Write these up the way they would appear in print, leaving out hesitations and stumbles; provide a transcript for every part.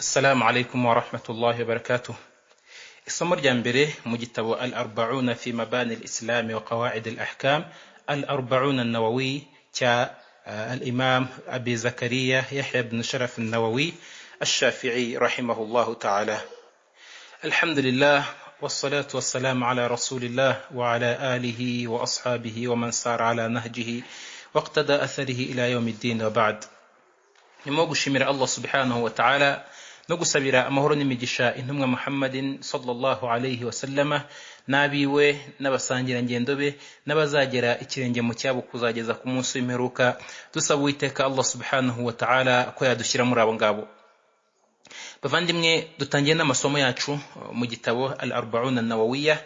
السلام عليكم ورحمة الله وبركاته. الصمر جنبره مجتبو الأربعون في مباني الإسلام وقواعد الأحكام، الأربعون النووي الإمام أبي زكريا يحيى بن شرف النووي الشافعي رحمه الله تعالى. الحمد لله والصلاة والسلام على رسول الله وعلى آله وأصحابه ومن سار على نهجه واقتدى أثره إلى يوم الدين وبعد. نمو gushimira Allah subhanahu wa ta'ala no gusabira amahoro n'imigisha intumwa Muhammadin sallallahu alayhi wa sallama nabiwe n'abasangira ngendo be n'abazagera ikirenge mu cyabo kuzageza ku munsi w'imperuka. Dusaba Uwiteka Allah subhanahu wa ta'ala ko yadushyira muri abo ngabo. Bavandimwe, dutangiye n'amasomo yacu mu gitabo al-arba'un an-nawawiyya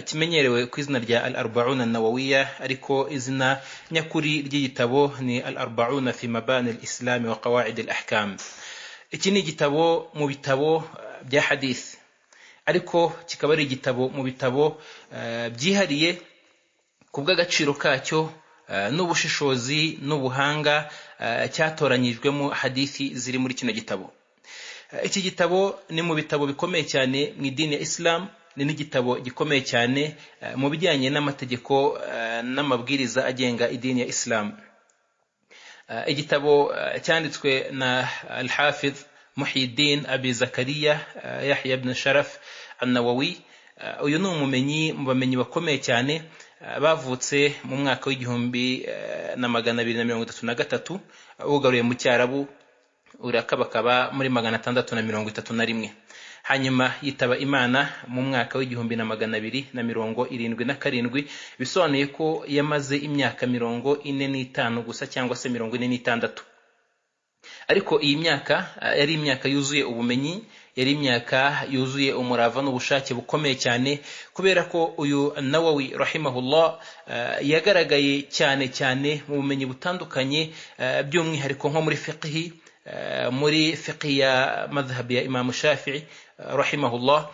kimenyerewe ku izina rya al-arba'un an-nawawiyya, ariko izina nyakuri ry'igitabo ni al-arba'un fi mabani al-islam wa qawaid al-ahkam. Iki ni igitabo mu bitabo bya hadith, ariko kikaba ari igitabo mu bitabo byihariye kubw'agaciro kacyo n'ubushishozi n'ubuhanga cyatoranyijwemo hadithi ziri muri kino gitabo. Iki gitabo ni mu bitabo bikomeye cyane mu idini ya Islam, ni n'igitabo gikomeye cyane mu bijyanye n'amategeko n'amabwiriza agenga idini ya Islam. Igitabo cyanditswe na Al-Hafiz Muhyiddin Abi Zakariya Yahya ibn Sharaf an-Nawawi. Uyu ni umumenyi mu bamenyi bakomeye cyane bavutse mu mwaka w'igihumbi na 233 ugaruye mu Cyarabu urakabakaba muri 631. Hanyuma yitaba Imana mu mwaka w'igihumbi na 277, bisobanuye ko yamaze imyaka 45 gusa cyangwa se 46. Ariko iyi myaka yari imyaka yuzuye ubumenyi, yari imyaka yuzuye umurava n'ubushake bukomeye cyane, kubera ko uyu Nawawi rahimahullah yagaragaye cyane cyane mu bumenyi butandukanye, by'umwihariko nko muri fiqh ya madhhab ya Imam Shafi'i rahimahullah,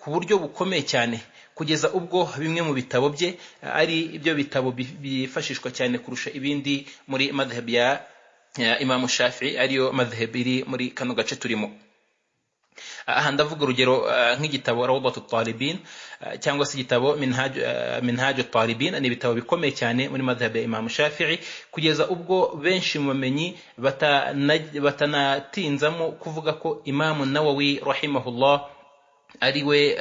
ku buryo bukomeye cyane kugeza ubwo bimwe mu bitabo bye ari ibyo bitabo bifashishwa cyane kurusha ibindi muri madhhab ya Imam Shafi'i, ariyo madhhab iri muri kano gace turimo. Aha ndavuga urugero nk'igitabo Rawdatut Talibin cyangwa se igitabo Minhajut Talibin. Ni ibitabo bikomeye cyane muri madhhab ya Imam Shafi'i, kugeza ubwo benshi mu bamenyi batanatinzamo kuvuga ko Imam Nawawi rahimahullah ariwe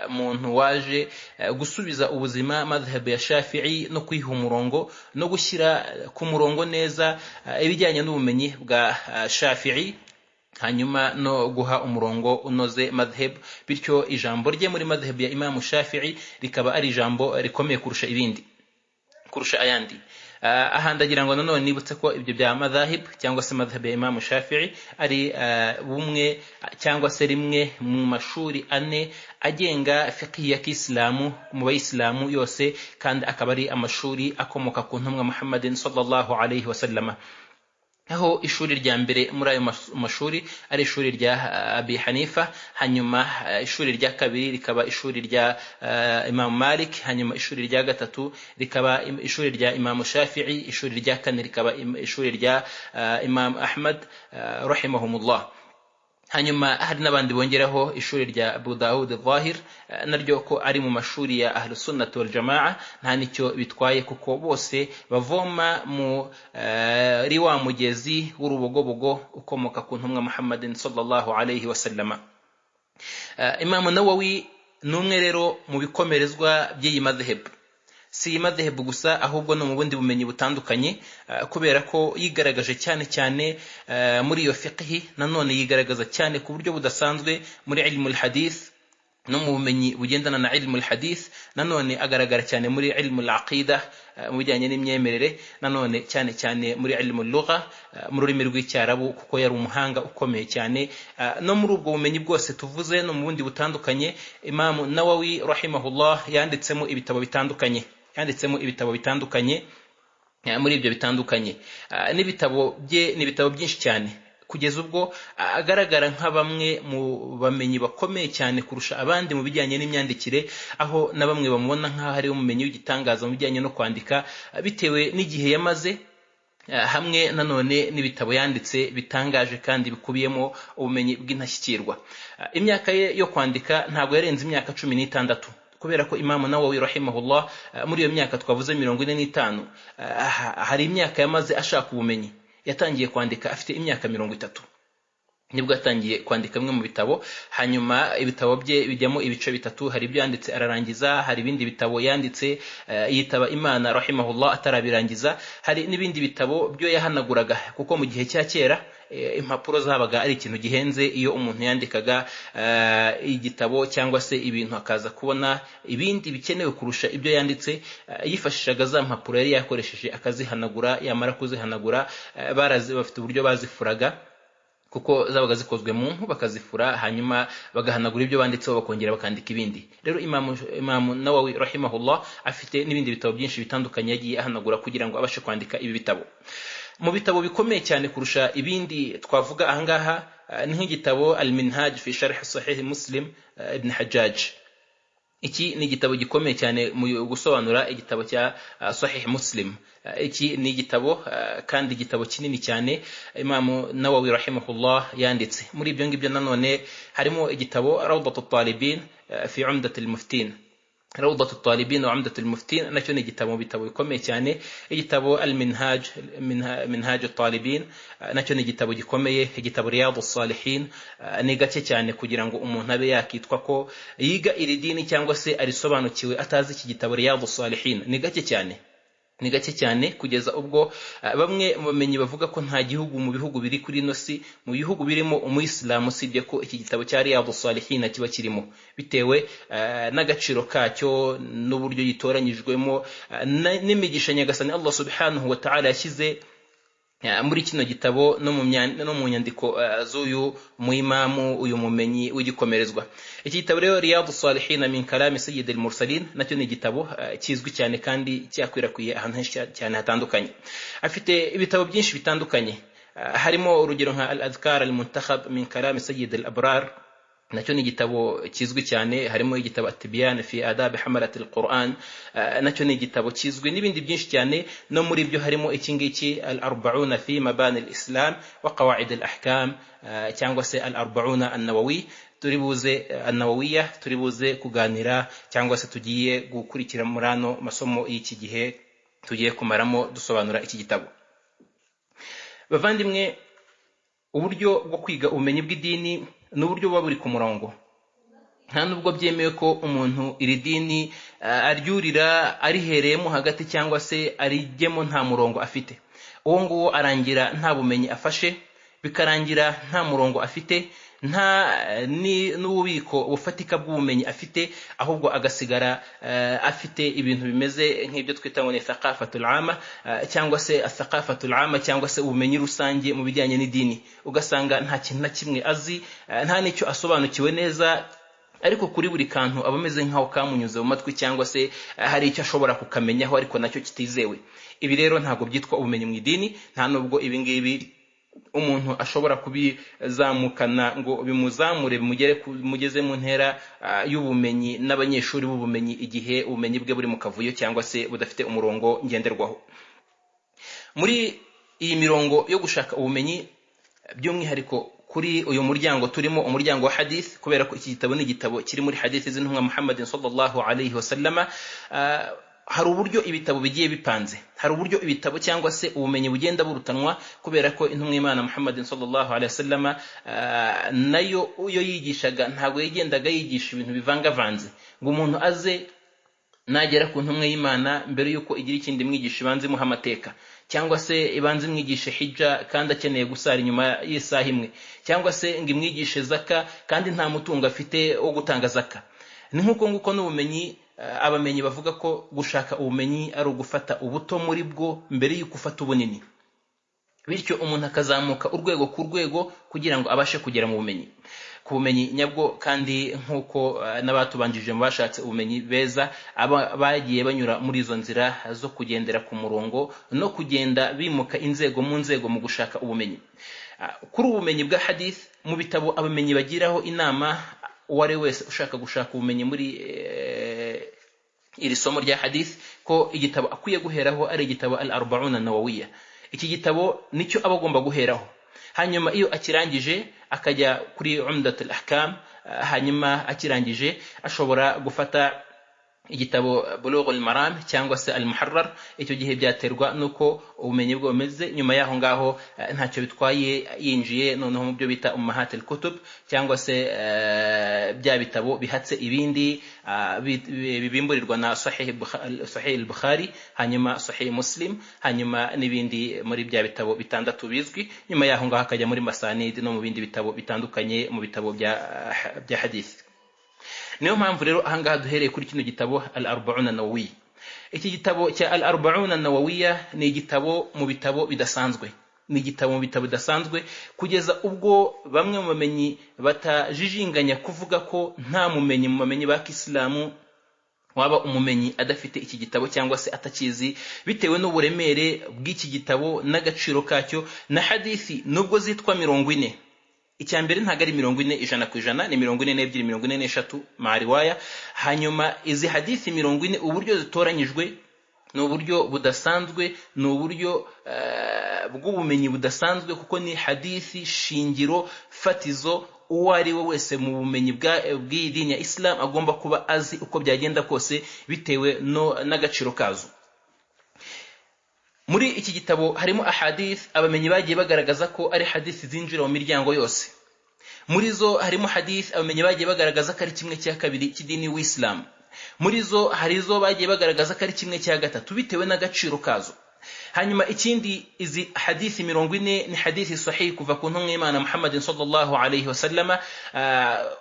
muntu waje gusubiza ubuzima madhhab ya Shafi'i no kwiha umurongo no gushyira ku murongo neza ibijyanye n'ubumenyi bwa Shafi'i, hanyuma no guha umurongo unoze madhhab. Bityo ijambo rye muri madhhab ya Imam Shafi'i rikaba ari ijambo rikomeye kurusha ayandi. Aha ndagira ngo nanone nibutse ko ibyo bya madhahib cyangwa se madhhab ya Imam Shafi'i ari bumwe cyangwa se rimwe mu mashuri ane agenga fiqh ya Kiislamu mu bayisilamu yose, kandi akaba ari amashuri akomoka ku ntumwa Muhammadin sallallahu alayhi wa sallama. Aho ishuri rya mbere muri ayo mashuri ari ishuri rya Abi Hanifa, hanyuma ishuri rya kabiri rikaba ishuri rya Imam Malik, hanyuma ishuri rya gatatu rikaba ishuri rya Imam Shafi'i, ishuri rya kane rikaba ishuri rya Imam Ahmad rahimahumullah. Hanyuma hari n'abandi bongeraho ishuri rya Abu Dawud al-Zahir, naryo ko ari mu mashuri ya Ahlus Sunnah wal Jamaa. Nta nicyo bitwaye kuko bose bavoma mu riwa mugezi w'urubogobogo ukomoka ku ntumwa Muhammadin sallallahu alayhi wa sallama. Imam Nawawi numwe rero mu bikomerezwa by'iyi madhhab. Si madhhab gusa, ahubwo no mu bundi bumenyi butandukanye, kubera ko yigaragaje cyane cyane muri iyo fiqh. Nanone yigaragaza cyane ku buryo budasanzwe muri ilmu al-hadith no mu bumenyi bugendana na ilmu al-hadith. Nanone agaragara cyane muri ilmu al-aqida mu bijyanye n'imyemerere, nanone cyane cyane muri ilmu al-lugha mu rurimi rw'icyarabu, kuko yari umuhanga ukomeye cyane. No muri ubwo bumenyi bwose tuvuze no mu bundi butandukanye, Imam Nawawi rahimahullah yanditsemo ibitabo bitandukanye. Muri ibyo bitandukanye n'ibitabo bye ni ibitabo byinshi cyane, kugeza ubwo agaragara nka bamwe mu bamenyi bakomeye cyane kurusha abandi mu bijyanye n'imyandikire, aho na bamwe bamubona nk'aho ari umumenyi w'igitangaza mu bijyanye no kwandika, bitewe n'igihe yamaze hamwe nanone n'ibitabo yanditse bitangaje kandi bikubiyemo ubumenyi bw'intashyikirwa. Imyaka ye yo kwandika ntabwo yarenze imyaka 16, kubera ko Imam Nawawi rahimahullah muri iyo myaka twavuze 45 hari imyaka yamaze ashaka ubumenyi. Yatangiye kwandika afite imyaka 30 nibwo yatangiye kwandika bimwe mu bitabo. Hanyuma ibitabo bye bijyamo ibice bitatu, hari ibyo yanditse ararangiza, hari ibindi bitabo yanditse yitaba Imana rahimahullah atarabirangiza, hari n'ibindi bitabo byo yahanaguraga, kuko mu gihe cya kera impapuro zabaga ari ikintu gihenze. Iyo umuntu yandikaga igitabo cyangwa se ibintu akaza kubona ibindi bikenewe kurusha ibyo yanditse, yifashishaga za mpapuro yari yakoresheje akazihanagura. Yamara kuzihanagura bafite uburyo bazifuraga, kuko zabaga zikozwe mu mpu, bakazifura hanyuma bagahanagura ibyo banditseho bakongera bakandika ibindi. Rero Imam Nawawi rahimahullah afite n'ibindi bitabo byinshi bitandukanye yagiye ahanagura kugira ngo abashe kwandika ibi bitabo. Mu bitabo bikomeye cyane kurusha ibindi twavuga ahangaha ni nk'igitabo Al-Minhaj fi Sharh Sahih Muslim Ibn Hajjaj. Iki ni igitabo gikomeye cyane mu gusobanura igitabo cya Sahih Muslim. Iki ni igitabo kandi igitabo kinini cyane Imam Nawawi rahimahullah yanditse. Muri ibyo ngibyo nanone harimo igitabo Rawdatut Talibin fi Umdatul Muftin. Rawdatut Talibin wa Umdatul Muftin nacyo ni igitabo mu bitabo bikomeye cyane. Igitabo Al-Minhaj Minhajut Talibin nacyo ni igitabo gikomeye. Igitabo Riyadus Salihin ni gake cyane kugira ngo umuntu abe yakitwa ko yiga iri dini cyangwa se arisobanukiwe atazi iki gitabo Riyadus Salihin. Ni gake cyane kugeza ubwo bamwe mu bamenyi bavuga ko nta gihugu mu bihugu biri kuri ino si, mu bihugu birimo umuyisilamu, usibye ko iki gitabo cya Riyadus Salihin kiba kirimo, bitewe n'agaciro kacyo n'uburyo gitoranyijwemo n'imigisha nyagasani Allah subhanahu wa ta'ala yashyize muri kino gitabo no mu nyandiko z'uyu muimamu, uyu mumenyi w'igikomerezwa. Iki gitabo rero Riyadus Salihin min kalami Sayyid al-Mursalin nacyo ni igitabo kizwi cyane kandi cyakwirakwiye ahantu henshi cyane hatandukanye. Afite ibitabo byinshi bitandukanye, harimo urugero nka Al-Adhkar al-Muntakhab min kalami Sayyid al-Abrar, nacyo ni igitabo kizwi cyane. Harimo igitabo At-Tibyan fi Adab Hamalat al-Quran, nacyo ni igitabo kizwi, n'ibindi byinshi cyane. No muri byo harimo iki ngiki Al-40 fi Mabani al-Islam wa Qawaid al-Ahkam, cyangwa se Al-40 an-Nawawi. Turi buze kuganira cyangwa se tugiye gukurikira muri ano masomo y'iki gihe tugiye kumaramo dusobanura iki gitabo. Bavandimwe, uburyo bwo kwiga ubumenyi bw'idini n'uburyo buba buri ku murongo. Nta nubwo byemewe ko umuntu iri dini aryurira arihereyemo hagati cyangwa se arijyemo nta murongo afite. Uwo nguwo arangira nta bumenyi afashe, bikarangira nta murongo afite, nta n'ububiko bufatika bw'ubumenyi afite, ahubwo agasigara afite ibintu bimeze nk'ibyo twita ngo ni thaqafatul ama, cyangwa se athaqafatul ama, cyangwa se ubumenyi rusange mu bijyanye n'idini. Ugasanga nta kintu na kimwe azi, nta n'icyo asobanukiwe neza, ariko kuri buri kantu aba ameze nk'aho kamunyuze mu matwi, cyangwa se hari icyo ashobora kukamenyaho ariko nacyo kitizewe. Ibi rero ntabwo byitwa ubumenyi mu idini, nta nubwo ibi ngibi umuntu ashobora kubizamukana ngo bimuzamure mugeze mu ntera y'ubumenyi n'abanyeshuri b'ubumenyi, igihe ubumenyi bwe buri mu kavuyo cyangwa se budafite umurongo ngenderwaho. Muri iyi mirongo yo gushaka ubumenyi, by'umwihariko kuri uyu muryango turimo, umuryango wa hadith, kubera ko iki gitabo ni igitabo kiri muri hadith z'intumwa Muhammadin sallallahu alayhi wa sallama, hari uburyo ibitabo bigiye bipanze, hari uburyo ibitabo cyangwa se ubumenyi bugenda burutanwa, kubera ko intumwa y'Imana Muhammadin sallallahu alayhi wa sallama nayo iyo yigishaga ntabwo yagendaga yigisha ibintu bivangavanze ngo umuntu aze nagera ku ntumwa y'Imana mbere yuko igira ikindi mwigisha ibanze imuha amateka, cyangwa se ibanze imwigishe hijja kandi akeneye gusara inyuma y'isaha imwe, cyangwa se ngo imwigishe zaka kandi nta mutungo afite wo gutanga zaka. Ni nk'uko nguko n'ubumenyi, abamenyi bavuga ko gushaka ubumenyi ari ugufata ubuto muri bwo mbere y'uko ufata ubunini, bityo umuntu akazamuka urwego ku rwego kugira ngo abashe kugera mu bumenyi, ku bumenyi nyabwo. Kandi nk'uko n'abatubanjije mu bashatse ubumenyi beza bagiye banyura muri izo nzira zo kugendera ku murongo no kugenda bimuka inzego mu nzego mu gushaka ubumenyi. Kuri ubumenyi bwa hadith, mu bitabo abamenyi bagiraho inama uwo ari wese ushaka gushaka ubumenyi muri iri somo rya hadith, ko igitabo akwiye guheraho ari igitabo Al-40 an-Nawawiyya. iki gitabo nicyo aba agomba guheraho. Hanyuma iyo akirangije akajya kuri Umdatul Ahkam, hanyuma akirangije ashobora gufata igitabo Bulughul Maram cyangwa se Al-Muharrar. Icyo gihe byaterwa nuko ubumenyi bwo bumeze. Nyuma yaho ngaho ntacyo bitwaye yinjiye noneho mu byo bita Ummahatul Kutub cyangwa se bya bitabo bihatse ibindi bibimburirwa na Sahih al-Bukhari, hanyuma Sahih Muslim, hanyuma n'ibindi muri bya bitabo bitandatu bizwi. Nyuma yaho ngaho akajya muri Masanid no mu bindi bitabo bitandukanye mu bitabo bya hadith. Niyo mpamvu rero ahangaha duhereye kuri kino gitabo Al-Arba'un an-Nawawiyya. Iki gitabo cya Al-Arba'un an-Nawawiyya ni igitabo mu bitabo bidasanzwe, ni igitabo mu bitabo bidasanzwe kugeza ubwo bamwe mu bamenyi batajijinganya kuvuga ko nta mumenyi mu bamenyi ba Kisilamu waba umumenyi adafite iki gitabo cyangwa se atakizi, bitewe n'uburemere bw'iki gitabo n'agaciro kacyo na hadithi nubwo zitwa 40. Icyambere ntago ari 40 100%, ni 42 43 mariwaya. Hanyuma izi hadithi 40 uburyo zitoranyijwe ni uburyo budasanzwe, ni uburyo bw'ubumenyi budasanzwe, kuko ni hadithi shingiro fatizo uwo ari we wese mu bumenyi bw'idini ya Islam agomba kuba azi uko byagenda kose bitewe n'agaciro kazo. Muri iki gitabo harimo ahadith abamenyi bagiye bagaragaza ko ari hadith zinjira mu miryango yose. Muri zo harimo hadith abamenyi bagiye bagaragaza ko ari 1/2 cy'idini w'Islam. Muri zo hari zo bagiye bagaragaza ko ari 1/3 bitewe n'agaciro kazo. Hanyuma ikindi, izi hadithi 40 ni hadithi sahih kuva ku ntumwa y'Imana Muhammad sallallahu alayhi wasallama,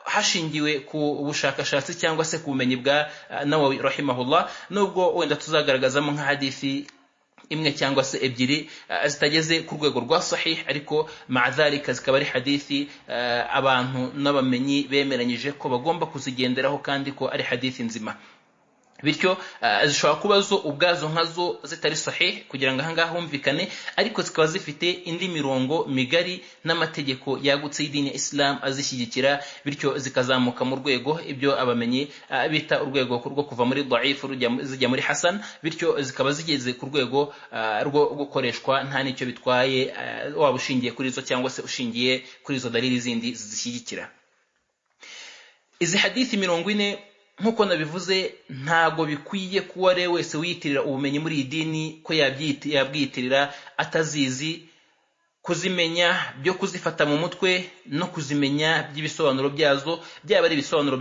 hashingiwe ku bushakashatsi cyangwa se ku bumenyi bwa Nawawi rahimahullah. Nubwo wenda tuzagaragazamo nka hadithi imwe cyangwa se ebyiri zitageze ku rwego rwa sahih, ariko ma'adhalika zikaba ari hadithi abantu n'abamenyi bemeranyije ko bagomba kuzigenderaho kandi ko ari hadithi nzima. Bityo zishobora kuba zo ubwazo nkazo zitari sahih kugira ngo ahangaha humvikane, ariko zikaba zifite indi mirongo migari n'amategeko yagutse y'idini ya Islam azishyigikira, bityo zikazamuka mu rwego ibyo abamenyi bita urwego rwo kuva muri da'if zijya muri hasan, bityo zikaba zigeze ku rwego rwo gukoreshwa nta nicyo bitwaye, waba ushingiye kuri zo cyangwa se ushingiye kuri zo dalili zindi zishyigikira. Izi hadithi 40 nkuko nabivuze ntago bikwiye kuwa re wese wiyitirira ubumenyi muri idini ko yabwiyitirira atazizi. Kuzimenya byo kuzifata mu mutwe no kuzimenya by'ibisobanuro byazo, byaba ari ibisobanuro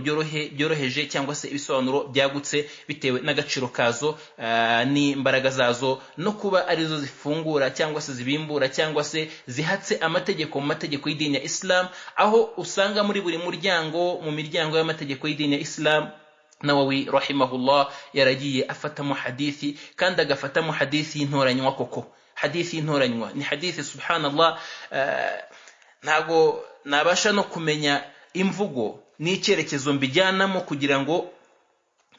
byoroheje cyangwa se ibisobanuro byagutse bitewe n'agaciro kazo n'imbaraga zazo, no kuba arizo zifungura cyangwa se zibimbura cyangwa se zihatse amategeko mu mategeko y'idini ya Islam, aho usanga muri buri muryango mu miryango y'amategeko y'idini ya Islam Nawawi rahimahullah yaragiye afatamo hadithi, kandi agafatamo hadithi y'intoranywa. Koko hadithi y'intoranywa ni hadithi subhanallah, ntago nabasha no kumenya imvugo n'icyerekezo mbijyanamo kugira ngo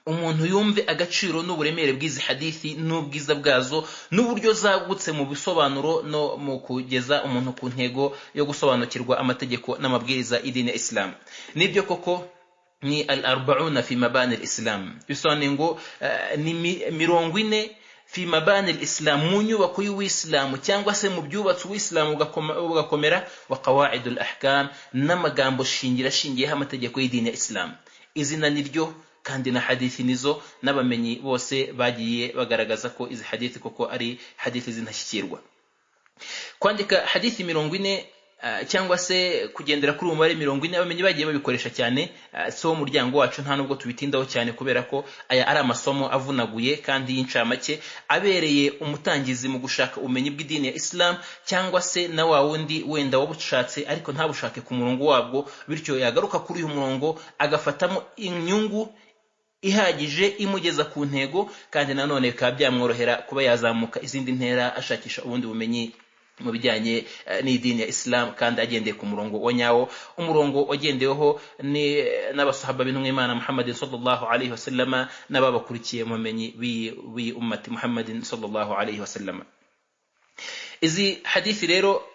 umuntu yumve agaciro n'uburemere bw'izi hadithi n'ubwiza bwazo n'uburyo zagutse mu bisobanuro no mu kugeza umuntu ku ntego yo gusobanukirwa amategeko n'amabwiriza y'idini ya Islam. Nibyo koko ni al-arba'una fi mabani al-Islam, bisobanuye ngo ni 40 fi mabani al-Islam, mu nyubako y'Uwisilamu cyangwa se mu byubatse Uwisilamu ugakomera, wa qawaidul ahkam, n'amagambo shingiyeho amategeko y'idini ya Islam. Izina niryo kandi na hadithi nizo, n'abamenyi bose bagiye bagaragaza ko izi hadithi koko ari hadithi zinashyikirwa. Kwandika hadithi 40 cyangwa se kugendera kuri umubare 40 abamenyi bagiye babikoresha cyane, so umuryango wacu nta nubwo tubitindaho cyane kubera ko aya ari amasomo avunaguye kandi y'incamake abereye umutangizi mu gushaka ubumenyi bw'idini ya Islam, cyangwa se na wa wundi wenda wabushatse ariko ntabushake ku murongo wabwo, bityo yagaruka kuri uyu murongo agafatamo inyungu ihagije imugeza ku ntego, kandi nanone bikaba byamworohera kuba yazamuka izindi ntera ashakisha ubundi bumenyi mu bijyanye n'idini ya Islam, kandi agendeye ku murongo wa nyawo, umurongo wagendeweho ni n'abasahaba b'intumwa y'Imana Muhammad sallallahu alayhi wasallama n'ababakurikiye mu bumenyi b'i ummati Muhammad sallallahu alayhi wasallama. Izi hadithi rero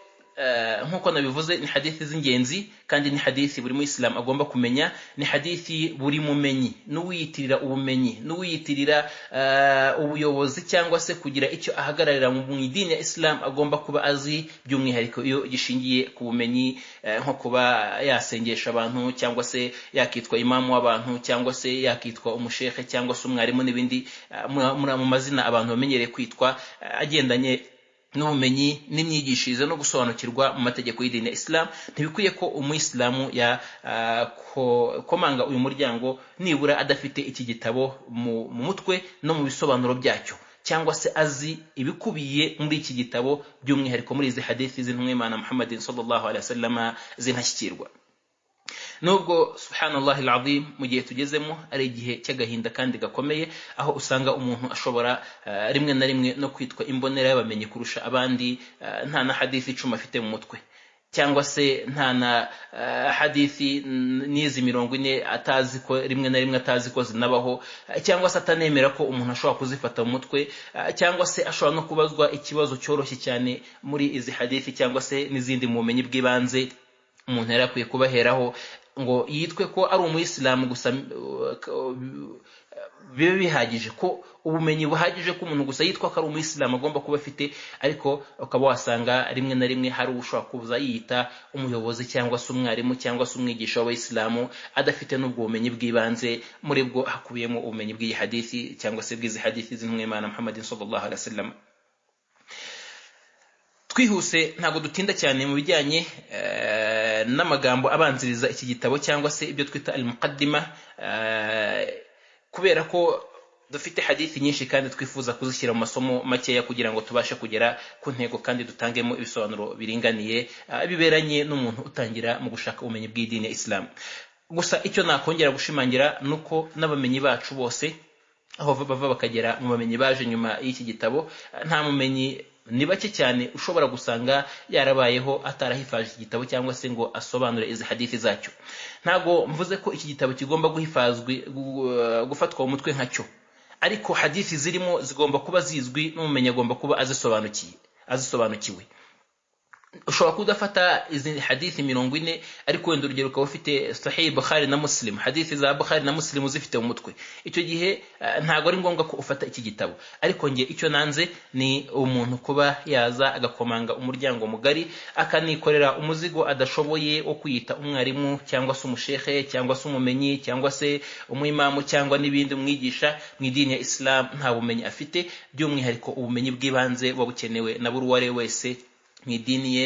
nkuko nabivuze ni hadithi z'ingenzi kandi ni hadithi buri muislam agomba kumenya, ni hadithi buri mumenyi n'uwiyitirira ubumenyi n'uwiyitirira ubuyobozi cyangwa se kugira icyo ahagararira mu idini ya Islam agomba kuba azi, by'umwihariko iyo gishingiye ku bumenyi nko kuba yasengesha abantu cyangwa se yakitwa imamu w'abantu cyangwa se yakitwa umushekhe cyangwa se umwarimu n'ibindi mu mazina abantu bamenyereye kwitwa agendanye n'ubumenyi n'imyigishirize no gusobanukirwa mu mategeko y'idini ya Islam. Ntibikwiye ko umuyisilamu komanga uyu muryango nibura adafite iki gitabo mu mutwe no mu bisobanuro byacyo, cyangwa se azi ibikubiye muri iki gitabo, by'umwihariko muri izi hadithi z'intumwa y'Imana Muhammadin sallallahu alaihi wasallam zintashyikirwa. Nubwo subhanallah alazim mu gihe tugezemo ari igihe cy'agahinda kandi gakomeye, aho usanga umuntu ashobora rimwe na rimwe no kwitwa imbonera y'abamenyi kurusha abandi, nta na hadithi icumi afite mu mutwe, cyangwa se nta na hadithi n'izi 40 atazi ko rimwe na rimwe atazi ko zinabaho, cyangwa se atanemera ko umuntu ashobora kuzifata mu mutwe, cyangwa se ashobora no kubazwa ikibazo cyoroshye cyane muri izi hadithi cyangwa se n'izindi mu bumenyi bw'ibanze umuntu yari akwiye kubaheraho ngo yitwe ko ari umuyisilamu gusa. Bibe bihagije ko ubumenyi buhagije ko umuntu gusa yitwa ko ari umuyisilamu agomba kuba afite, ariko ukaba wasanga rimwe na rimwe hari ushobora kuza yita umuyobozi cyangwa se umwarimu cyangwa se umwigisha w'abayisilamu adafite n'ubwo bumenyi bw'ibanze, muri bwo hakubiyemo ubumenyi bw'iyi hadithi cyangwa se bw'izi hadithi z'intumwa y'Imana Muhammadin sallallahu alaihi wasallam. Twihuse ntabwo dutinda cyane mu bijyanye n'amagambo abanziriza iki gitabo cyangwa se ibyo twita al-muqaddima, kubera ko dufite hadithi nyinshi kandi twifuza kuzishyira mu masomo makeya kugira ngo tubashe kugera ku ntego kandi dutangemo ibisobanuro biringaniye biberanye n'umuntu utangira mu gushaka ubumenyi bw'idini ya Islam. Gusa icyo nakongera gushimangira nuko n'abamenyi bacu bose aho bava bakagera mu bamenyi baje nyuma y'iki gitabo, nta mumenyi ni bake cyane ushobora gusanga yarabayeho atarahifaje iki gitabo cyangwa se ngo asobanure izi hadithi zacyo. Ntago mvuze ko iki gitabo kigomba gufatwa mu mutwe nkacyo, ariko hadithi zirimo zigomba kuba zizwi n'umumenyi agomba kuba azisobanukiwe. Ushobora kudafata izi hadithi 40 ariko wenda urugero ukaba ufite Sahih Bukhari na Muslim, hadithi za Bukhari na Muslim uzifite mu mutwe, icyo gihe ntago ari ngombwa ko ufata iki gitabo. Ariko nge icyo nanze ni umuntu kuba yaza agakomanga umuryango mugari akanikorera umuzigo adashoboye wo kwita umwarimu cyangwa se umushekhe cyangwa se umumenyi cyangwa se umuimamu cyangwa n'ibindi umwigisha mu idini ya Islam nta bumenyi afite, by'umwihariko ubumenyi bw'ibanze bukenewe na buri wari wese mu idini ye,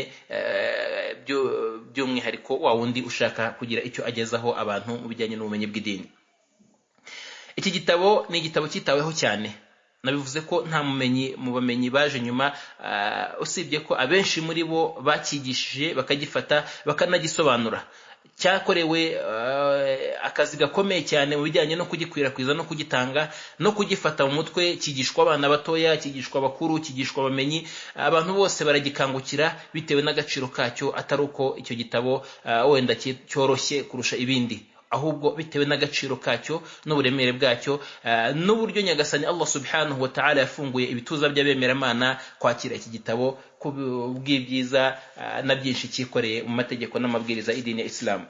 by'umwihariko wa wundi ushaka kugira icyo agezaho abantu mu bijyanye n'ubumenyi bw'idini. Iki gitabo ni igitabo cyitaweho cyane, nabivuze ko nta mumenyi mu bamenyi baje nyuma, usibye ko abenshi muri bo bakigishije bakagifata bakanagisobanura. Cyakorewe akazi gakomeye cyane mu bijyanye no kugikwirakwiza no kugitanga no kugifata mu mutwe, kigishwa abana batoya, kigishwa abakuru, kigishwa abamenyi, abantu bose baragikangukira bitewe n'agaciro kacyo, atari uko icyo gitabo wenda cyoroshye kurusha ibindi, ahubwo bitewe n'agaciro kacyo n'uburemere bwacyo n'uburyo nyagasani Allah subhanahu wa ta'ala yafunguye ibituza by'abemeramana kwakira iki gitabo kubw'ibyiza na byinshi cyikoreye mu mategeko n'amabwiriza y'idini ya Islam.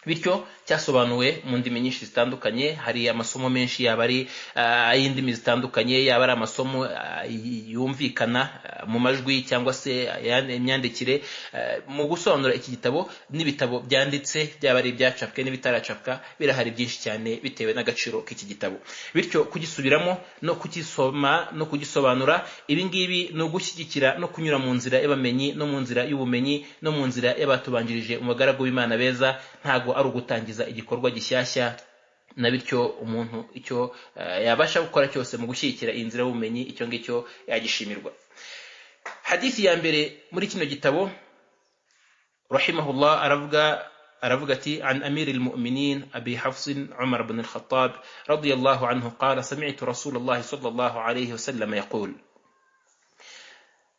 Bityo cyasobanuwe mu ndimi nyinshi zitandukanye, hari amasomo menshi yaba ari ay'indimi zitandukanye, yaba ari amasomo yumvikana mu majwi cyangwa se imyandikire. Mu gusobanura iki gitabo n'ibitabo byanditse byaba ari ibyacapwe n'ibitaracapwa birahari byinshi cyane bitewe n'agaciro k'iki gitabo. Bityo kugisubiramo no kugisoma no kugisobanura, ibi ngibi ni ugushyigikira no kunyura mu nzira y'abamenyi no mu nzira y'ubumenyi no mu nzira y'abatubanjirije mu bagaragu b'Imana beza, ntago ari ugutangiza igikorwa gishyashya, na bityo umuntu icyo yabasha gukora cyose mu gushyigikira iyi nzira y'ubumenyi icyo ngicyo yagishimirwa. Hadithi ya mbere muri kino gitabo rahimahullah aravuga ati an amiril mu'minin abi Hafs Umar ibn al-Khattab radiyallahu anhu qala sami'tu Rasulullah sallallahu alayhi wasallam yaqul.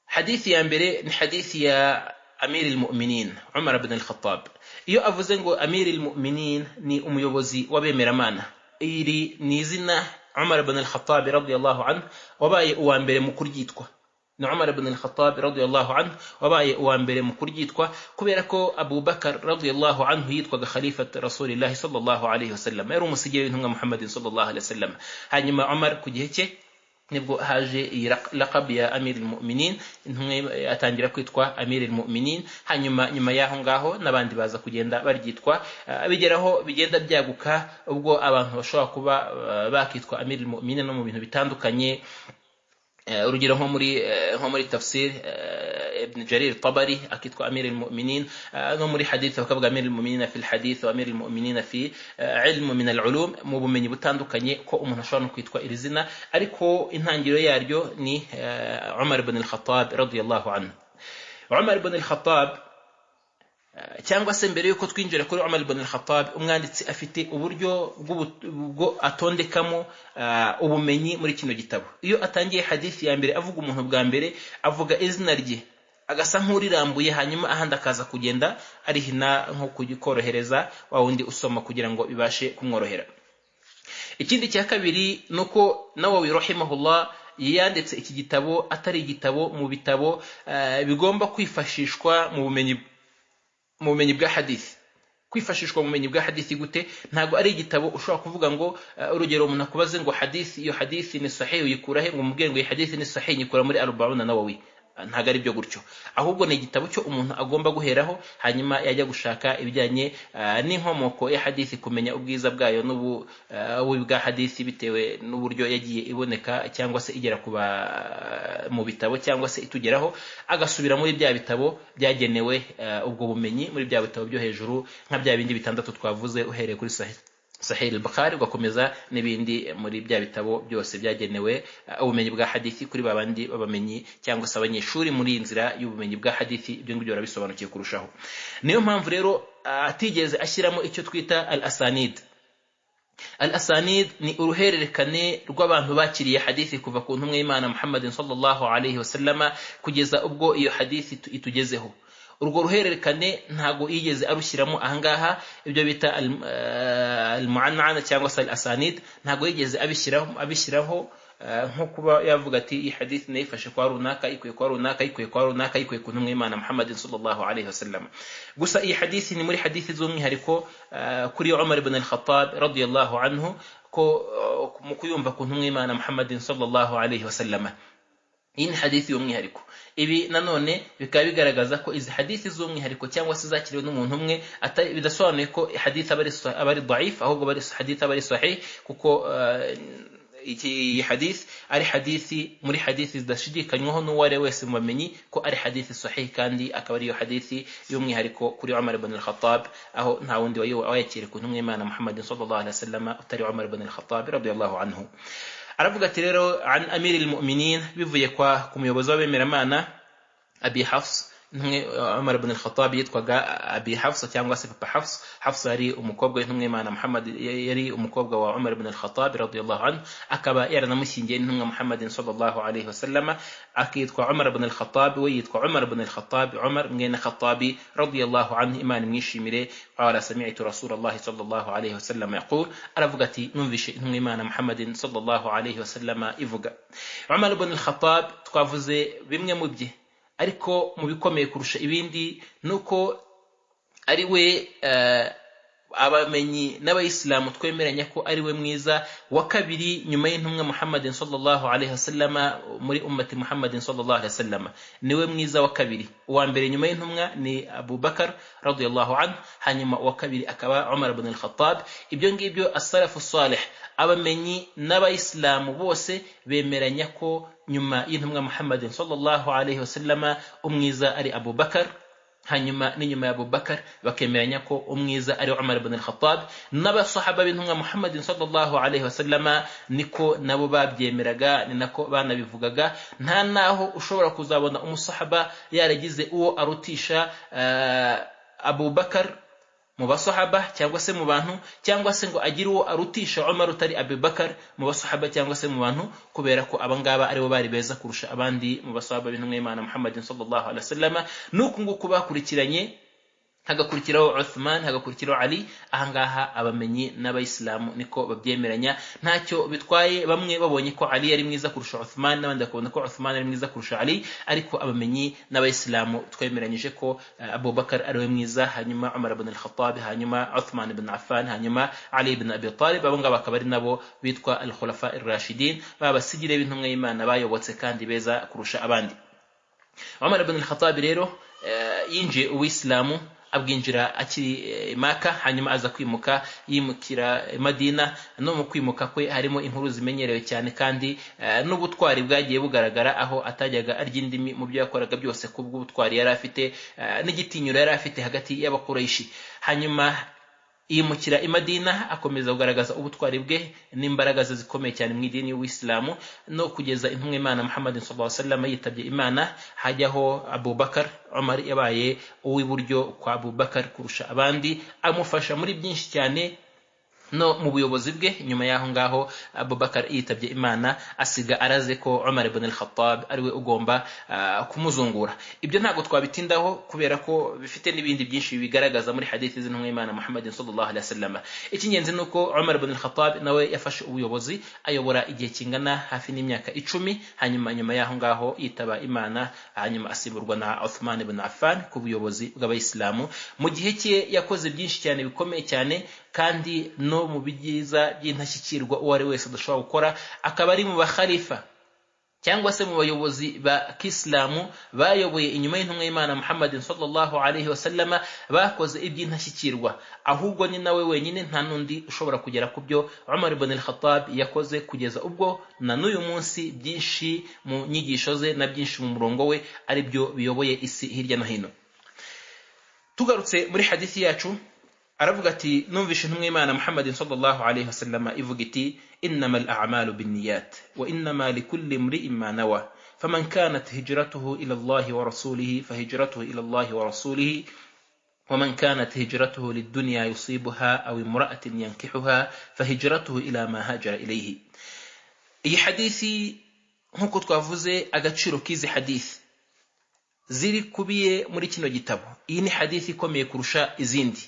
Hadithi ya mbere ni hadithi ya amiril mu'minin Umar ibn al-Khattab. Iyo avuze ngo amiril mu'minin ni umuyobozi w'abemeramana, iri ni izina Umar ibn al-Khattab radiyallahu anhu wabaye uwa mbere mu kuryitwa, ni Umar ibn al-Khattab radiyallahu anhu wabaye uwa mbere mu kuryitwa, kubera ko Abu Bakar radiyallahu anhu yitwaga khalifat Rasulillah sallallahu alayhi wasallam, yari umusigire w'intumwa Muhammadin sallallahu alayhi wasallam. Hanyuma Umar ku gihe cye nibwo haje iyi laqab ya Amir al-Mu'minin, intumwa atangira kwitwa Amir al-Mu'minin. Hanyuma nyuma yaho ngaho n'abandi baza kugenda baryitwa, bigeraho bigenda byaguka ubwo abantu bashobora kuba bakitwa Amir al-Mu'minin no mu bintu bitandukanye. urugero nko muri tafsir ibn Jarir Tabari akitwa Amir al-Mu'minin, no muri hadith bakavuga Amir al-Mu'minin fi al-hadith wa Amir al-Mu'minin fi ilm min al-ulum, mu bumenyi butandukanye ko umuntu ashobora no kwitwa iri zina, ariko intangiro yaryo ni Umar ibn al-Khattab radiyallahu anhu. Umar ibn al-Khattab, cyangwa se mbere yuko twinjira kuri Umar ibn al-Khattab, umwanditsi afite uburyo bwo atondekamo ubumenyi muri kino gitabo. Iyo atangiye hadithi ya mbere avuga umuntu bwa mbere, avuga izina rye agasa nk'urirambuye, hanyuma ahandi akaza kugenda arihina nko kugikorohereza wa wundi usoma kugira ngo bibashe kumworohera. Ikindi cya kabiri nuko Nawawi rahimahullah yanditse iki gitabo atari igitabo mu bitabo bigomba kwifashishwa mu bumenyi bwa hadithi. Kwifashishwa mu bumenyi bwa hadithi gute? Ntago ari igitabo ushobora kuvuga ngo urugero umuntu akubaze ngo hadithi, iyo hadithi ni sahih uyikura he, ngo umubwire ngo iyi hadithi ni sahih nyikura muri Arba'una Nawawi. Ntago ari byo gutyo, ahubwo ni igitabo cyo umuntu agomba guheraho, hanyuma yajya gushaka ibijyanye n'inkomoko ya hadithi, kumenya ubwiza bwayo n'ububi bwa hadithi bitewe n'uburyo yagiye iboneka cyangwa se igera kuba mu bitabo cyangwa se itugeraho, agasubira muri bya bitabo byagenewe ubwo bumenyi, muri bya bitabo byo hejuru nka bya bindi bitandatu twavuze, uhereye kuri Sahih al-Bukhari ugakomeza n'ibindi muri bya bitabo byose byagenewe ubumenyi bwa hadithi kuri babandi babamenyi cyangwa se abanyeshuri muri inzira y'ubumenyi bwa hadithi. Ibyo ngibyo barabisobanukiye kurushaho. Niyo mpamvu rero atigeze ashyiramo icyo twita al-asanid. Al-asanid ni uruhererekane rw'abantu bakiriye hadithi kuva ku ntumwa y'Imana Muhammadin sallallahu alayhi wasallama kugeza ubwo iyo hadithi itugezeho. Urwo ruhererekane ntago yigeze arushyiramo ahangaha, ibyo bita al-mu'annana cyangwa se al-asanid, ntago yigeze abishyiraho nko kuba yavuga ati iyi hadith nayifashe kwa runaka, ikuye kwa runaka, ikuye kwa runaka, ikuye ku ntumwa y'Imana Muhammadin sallallahu alayhi wasallam. Gusa iyi hadith ni muri hadithi z'umwihariko kuri Umar ibn al-Khattab radiyallahu anhu, ko mu kuyumva ku ntumwa y'Imana Muhammadin sallallahu alayhi wasallam. Iyi ni hadithi y'umwihariko. Ibi nanone bikaba bigaragaza ko izi hadithi z'umwihariko cyangwa se zakiriwe n'umuntu umwe bidasobanuye ko hadith aba ari dhaif, ahubwo hadith aba ari sahih, kuko iki hadith ari hadithi muri hadithi zidashidikanywaho n'uwari wese mu bamenyi ko ari hadithi sahih, kandi akaba ariyo hadithi y'umwihariko kuri Umar ibn al-Khattab, aho nta wundi wayakiriye ku ntumwa y'Imana Muhammadin sallallahu alaihi wasallam utari Umar ibn al-Khattab radiyallahu anhu. Aravuga ati rero an Amir al-Mu'minin, bivuye ku muyobozi w'abemeramana Abi Hafs. Umar ibn al-Khattab yitwaga Abi Hafs cyangwa se Papa Hafs. Hafs yari umukobwa w'intumwa y'Imana Muhammad, yari umukobwa wa Umar ibn al-Khattab radiyallahu anhu, akaba yaranamushyingiye n'intumwa Muhammadin sallallahu alayhi wasallam, akitwa Umar ibn al-Khattab, we yitwa Umar ibn al-Khattab, Umar mwene Khattabi radiyallahu anhu, Imana imwishimire. Qala sami'tu Rasulullah sallallahu alayhi wasallam yaqul, aravuga ati numvishe intumwa y'Imana Muhammadin sallallahu alayhi wasallam ivuga. Umar ibn al-Khattab twavuze bimwe mu bye, ariko mu bikomeye kurusha ibindi nuko ari we abamenyi n'abayisilamu twemeranya ko ari we mwiza wa kabiri nyuma y'intumwa Muhammadin sallallahu alayhi wasallama muri ummati Muhammadin sallallahu alayhi wasallama. Niwe mwiza wa kabiri. Uwa mbere nyuma y'intumwa ni Abu Bakar radiyallahu anhu, hanyuma uwa kabiri akaba Umar ibn al-Khattab. Ibyo ngibyo as-salafu salih, abamenyi n'abayisilamu bose bemeranya ko nyuma y'intumwa Muhammadin sallallahu alayhi wasallama umwiza ari Abu Bakar, hanyuma n'inyuma ya Abu Bakar bakemeranya ko umwiza ari Umar ibn al-Khattab. N'abasahaba b'intumwa Muhammadin sallallahu alayhi wasallama niko nabo babyemeraga, ni nako banabivugaga. Nta naho ushobora kuzabona umusahaba yaragize uwo arutisha Abu Bakar mu basahaba cyangwa se mu bantu, cyangwa se ngo agire uwo arutisha Umar utari Abu Bakar mu basahaba cyangwa se mu bantu, kubera ko abangaba aribo bari beza kurusha abandi mu basahaba b'intumwa y'Imana Muhammadin sallallahu alaihi wasallam. Nuko nguko bakurikiranye hagakurikiraho Uthman, hagakurikiraho Ali. Ahangaha abamenyi n'abayisilamu niko babyemeranya, ntacyo bitwaye bamwe babonye ko Ali yari mwiza kurusha Uthman, n'abandi bakabona ko Uthman ari mwiza kurusha Ali, ariko abamenyi n'abayisilamu twemeranyije ko Abubakar ari we mwiza, hanyuma Umar ibn al-Khattab, hanyuma Uthman ibn Affan, hanyuma Ali ibn Abi Talib. Abo ngabo bakaba ari nabo bitwa al-Khulafa ar-Rashidin, babasigire b'intumwa y'Imana bayobotse kandi beza kurusha abandi. Umar ibn al-Khattab rero yinjiye uwisilamu abwinjira akiri Maka, hanyuma aza kwimuka yimukira Madina. No mu kwimuka kwe harimo inkuru zimenyerewe cyane kandi n'ubutwari bwagiye bugaragara, aho atajyaga arya indimi mu byo yakoraga byose kubw'ubutwari yari afite n'igitinyiro yari afite hagati y'Abakuraishi. Hanyuma yimukira i Madina akomeza kugaragaza ubutwari bwe n'imbaraga ze zikomeye cyane mu idini y'Uwisilamu, no kugeza intumwa Imana Muhammad sallallahu alaihi wasallam yitabye Imana, hajyaho Abubakar. Umar yabaye uw'iburyo kwa Abubakar kurusha abandi, amufasha muri byinshi cyane no mu buyobozi bwe. Nyuma yaho ngaho Abubakar yitabye Imana, asiga araze ko Umar ibn al-Khattab ariwe ugomba kumuzungura. Ibyo ntago twabitindaho kubera ko bifite n'ibindi byinshi bigaragaza muri hadithi z'intumwa y'Imana Muhammad sallallahu alaihi wasallam. Ikingenzi nuko Umar ibn al-Khattab nawe yafashe ubuyobozi, ayobora igihe kingana hafi n'imyaka 10, hanyuma nyuma yaho ngaho yitaba Imana, hanyuma asimburwa na Uthman ibn Affan ku buyobozi bw'abayisilamu. Mu gihe cye yakoze byinshi cyane bikomeye cyane, kandi no mu byiza by'intashyikirwa uwo ari wese adashobora gukora. Akaba ari mu bakhalifa cyangwa se mu bayobozi ba Kisilamu bayoboye inyuma y'intumwa y'Imana Muhammad sallallahu alaihi wasallam, bakoze iby'intashyikirwa. Ahubwo ni nawe wenyine, nta nundi ushobora kugera ku byo Umar ibn al-Khattab yakoze, kugeza ubwo na n'uyu munsi byinshi mu nyigisho ze na byinshi mu murongo we ari byo biyoboye isi hirya no hino. Tugarutse muri hadithi yacu, aravuga ati numvishe intumwa y'Imana Muhammad sallallahu alaihi wasallam ivuga iti innamal a'malu binniyat wa innama likulli imri'in ma nawa faman kanat hijratuhu ila Allah wa rasulihi fahijratuhu ila Allah wa rasulihi ومن كانت هجرته للدنيا يصيبها أو امرأة ينكحها فهجرته إلى ما هاجر إليه. iyi hadithi nkuko twavuze agaciro k'izi hadithi ziri kubiye muri kino gitabo, iyi ni hadithi ikomeye kurusha izindi.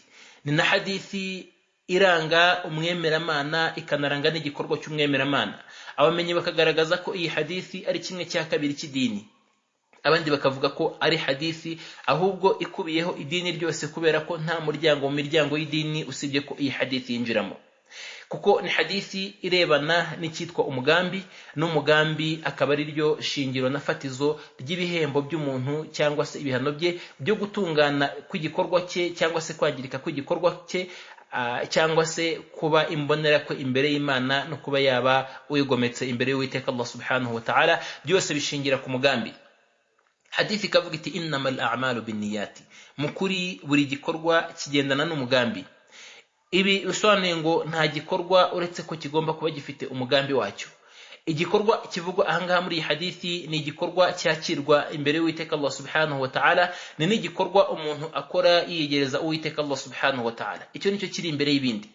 Ni na hadithi iranga umwemeramana, ikanaranga n'igikorwa cy'umwemeramana. Abamenyi bakagaragaza ko iyi hadithi ari kimwe cya kabiri cy'idini, abandi bakavuga ko ari hadithi ahubwo ikubiyeho idini ryose, kubera ko nta muryango mu miryango y'idini usibye ko iyi hadithi yinjiramo, kuko ni hadithi irebana n'icyitwa umugambi, n'umugambi akaba ari ryo shingiro na fatizo ry'ibihembo by'umuntu cyangwa se ibihano bye byo gutungana kw'igikorwa cye cyangwa se kwangirika kw'igikorwa cye, cyangwa se kuba imbonera kwe imbere y'Imana no kuba yaba uyigometse imbere y'Uwiteka Allah subhanahu wa ta'ala, byose bishingira ku mugambi. Hadithi ikavuga iti innamal a'malu binniyati, mukuri buri gikorwa kigendana n'umugambi. Ibi bisobanuye ngo nta gikorwa uretse ko kigomba kuba gifite umugambi wacyo. Igikorwa kivugwa ahangaha muri iyi hadithi ni igikorwa cyakirwa imbere y'Uwiteka Allah subhanahu wa ta'ala, ni n'igikorwa umuntu akora yiyegereza Uwiteka Allah subhanahu wa ta'ala. Icyo nicyo kiri imbere y'ibindi,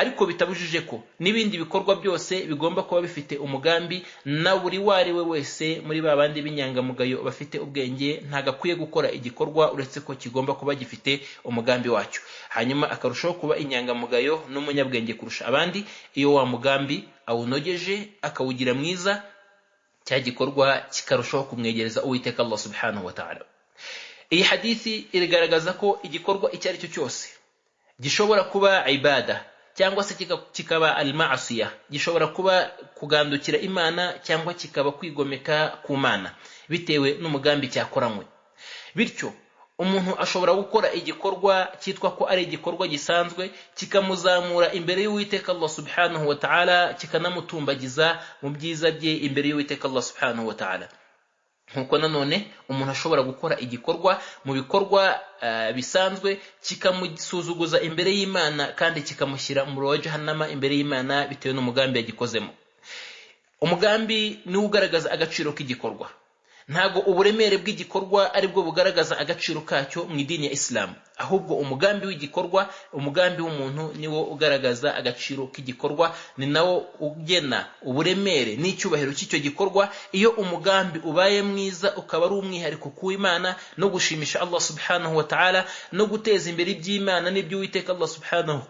ariko bitabujije ko n'ibindi bikorwa byose bigomba kuba bifite umugambi, na buri wari we wese muri babandi b'inyangamugayo bafite ubwenge ntagakwiye gukora igikorwa uretse ko kigomba kuba gifite umugambi wacyo, hanyuma akarushaho kuba inyangamugayo n'umunyabwenge kurusha abandi. Iyo wa mugambi awunogeje akawugira mwiza, cya gikorwa kikarushaho kumwegereza Uwiteka Allah subhanahu wa ta'ala. Iyi hadithi irigaragaza ko igikorwa icyo ari cyo cyose gishobora kuba ibada cyangwa se kikaba al-ma'asiya, gishobora kuba kugandukira Imana cyangwa kikaba kwigomeka ku Mana bitewe n'umugambi cyakoranywe. Bityo umuntu ashobora gukora igikorwa cyitwa ko ari igikorwa gisanzwe, kikamuzamura imbere y'Uwiteka Allah subhanahu wa ta'ala, kikanamutumbagiza mu byiza bye imbere y'Uwiteka Allah subhanahu wa ta'ala. Nkuko nanone umuntu ashobora gukora igikorwa mu bikorwa bisanzwe kikamusuzuguza imbere y'Imana kandi kikamushyira mu muriro wa jahannama imbere y'Imana bitewe n'umugambi yagikozemo. Umugambi ni ugaragaza agaciro k'igikorwa, ntago uburemere bw'igikorwa aribwo bugaragaza agaciro kacyo mu idini ya Islam, ahubwo umugambi w'igikorwa, umugambi w'umuntu niwo ugaragaza agaciro k'igikorwa, ni nawo ugena uburemere n'icyubahiro cy'icyo gikorwa. Iyo umugambi ubaye mwiza ukaba ari umwihariko ku Imana no gushimisha Allah subhanahu wa ta'ala no guteza imbere iby'Imana n'iby'Uwiteka Allah subhanahu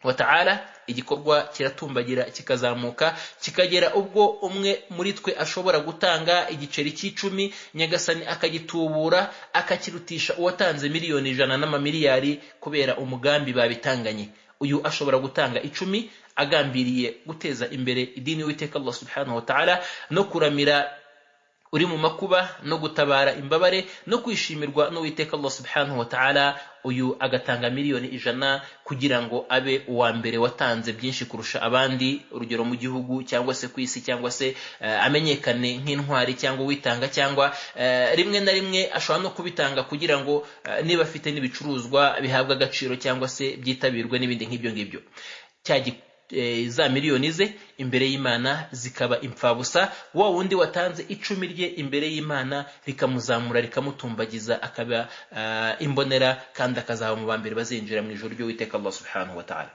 wa ta'ala, igikorwa kiratumbagira kikazamuka kikagera ubwo umwe muri twe ashobora gutanga igiceri cy'icumi, Nyagasani akagitubura akakirutisha uwatanze miliyoni 100 n'amamiliyari kubera umugambi babitanganye. Uyu ashobora gutanga 10 agambiriye guteza imbere idini y'Uwiteka Allah subhanahu wa ta'ala no kuramira uri mu makuba no gutabara imbabare no kwishimirwa n'Uwiteka Allah subhanahu wa ta'ala. Uyu agatanga miliyoni 100 kugira ngo abe uwa mbere watanze byinshi kurusha abandi, urugero mu gihugu cyangwa se ku isi, cyangwa se amenyekane nk'intwari cyangwa witanga, cyangwa rimwe na rimwe ashobora no kubitanga kugira ngo niba afite n'ibicuruzwa bihabwa agaciro cyangwa se byitabirwe n'ibindi nk'ibyo ngibyo. Za miliyoni ze imbere y'Imana zikaba impfabusa, wa wundi watanze 10 rye imbere y'Imana rikamuzamura rikamutumbagiza akaba imbonera kandi akazaba mu bambere bazinjira mu ijuru ry'Uwiteka Allah subhanahu wa ta'ala.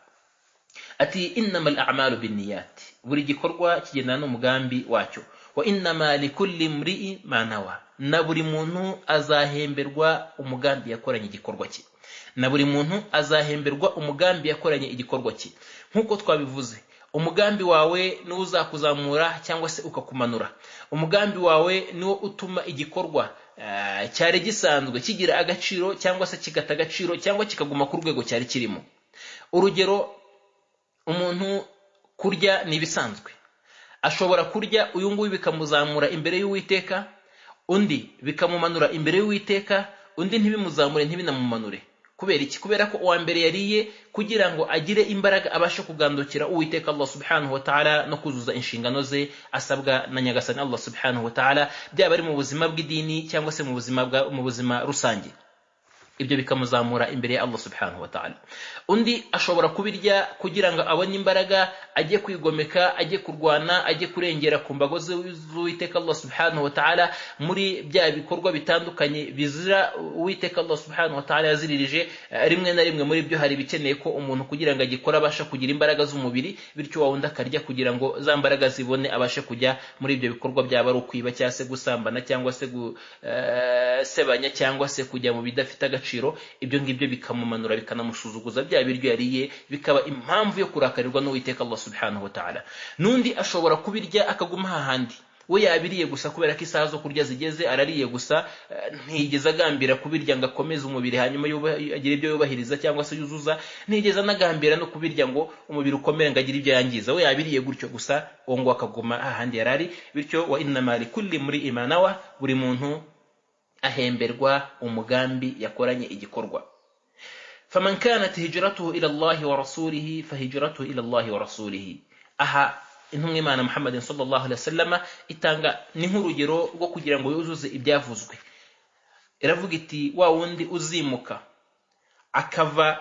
Ati innamal a'malu binniyat, buri gikorwa kigendana n'umugambi wacyo, wa innama likulli imri'in ma nawa, na buri muntu azahemberwa umugambi yakoranye igikorwa cye, na buri muntu azahemberwa umugambi yakoranye igikorwa cye. Nkuko twabivuze, umugambi wawe niwo uzakuzamura cyangwa se ukakumanura. Umugambi wawe niwo utuma igikorwa cyari gisanzwe kigira agaciro cyangwa se kigata agaciro cyangwa kikaguma ku rwego cyari kirimo. Urugero, umuntu kurya ni bisanzwe, ashobora kurya uyu nguyu bikamuzamura imbere y'Uwiteka, undi bikamumanura imbere y'Uwiteka, undi ntibimuzamure ntibinamumanure. Kubera iki? Kubera ko uwa mbere yariye kugira ngo agire imbaraga abashe kugandukira Uwiteka Allah subhanahu wa ta'ala no kuzuza inshingano ze asabwa na Nyagasani Allah subhanahu wa ta'ala, byaba ari mu buzima bw'idini cyangwa se mu buzima rusange. Ibyo bikamuzamura imbere ya Allah subhanahu wa ta'ala. Undi ashobora kubirya kugira ngo abone imbaraga, ajye kwigomeka, ajye kurwana, ajye kurengera ku mbago z'Uwiteka Allah subhanahu wa ta'ala muri bya bikorwa bitandukanye bizira Uwiteka Allah subhanahu wa ta'ala yaziririje. Rimwe na rimwe muri byo hari bikeneye ko umuntu kugira ngo agikora abasha kugira imbaraga z'umubiri, bityo wa wundi akarya kugira ngo za mbaraga zibone abashe kujya muri ibyo bikorwa, byaba ari ukwiba cyangwa se gusambana cyangwa se gusebanya cyangwa se kujya mu bidafite agaciro. Ibyo ngibyo bikamumanura bikanamusuzuguza bya biryo yariye, bikaba impamvu yo kurakarirwa n'Uwiteka Allah subhanahu wa ta'ala. Nundi ashobora kubirya akaguma hahandi, we yabiriye gusa kubera ko isaha zo kurya zigeze, arariye gusa, ntigeze agambira kubirya ngo akomeze umubiri hanyuma agire ibyo yubahiriza cyangwa se yuzuza, ntigeze anagambira no kubirya ngo umubiri ukomere ngo agire ibyo yangiza. We yabiriye gutyo gusa, uwo ngo akaguma hahandi yarari. Bityo wa innama likulli imri'in ma nawa, buri muntu ahemberwa umugambi yakoranye igikorwa. Faman kanat hijratuhu ila Allah wa rasulihi fahijratuhu ila Allah wa rasulihi. Aha intumwa Imana Muhammad sallallahu alaihi wasallam itanga ni nk'urugero rwo kugira ngo yuzuze ibyavuzwe. Iravuga iti wa wundi uzimuka akava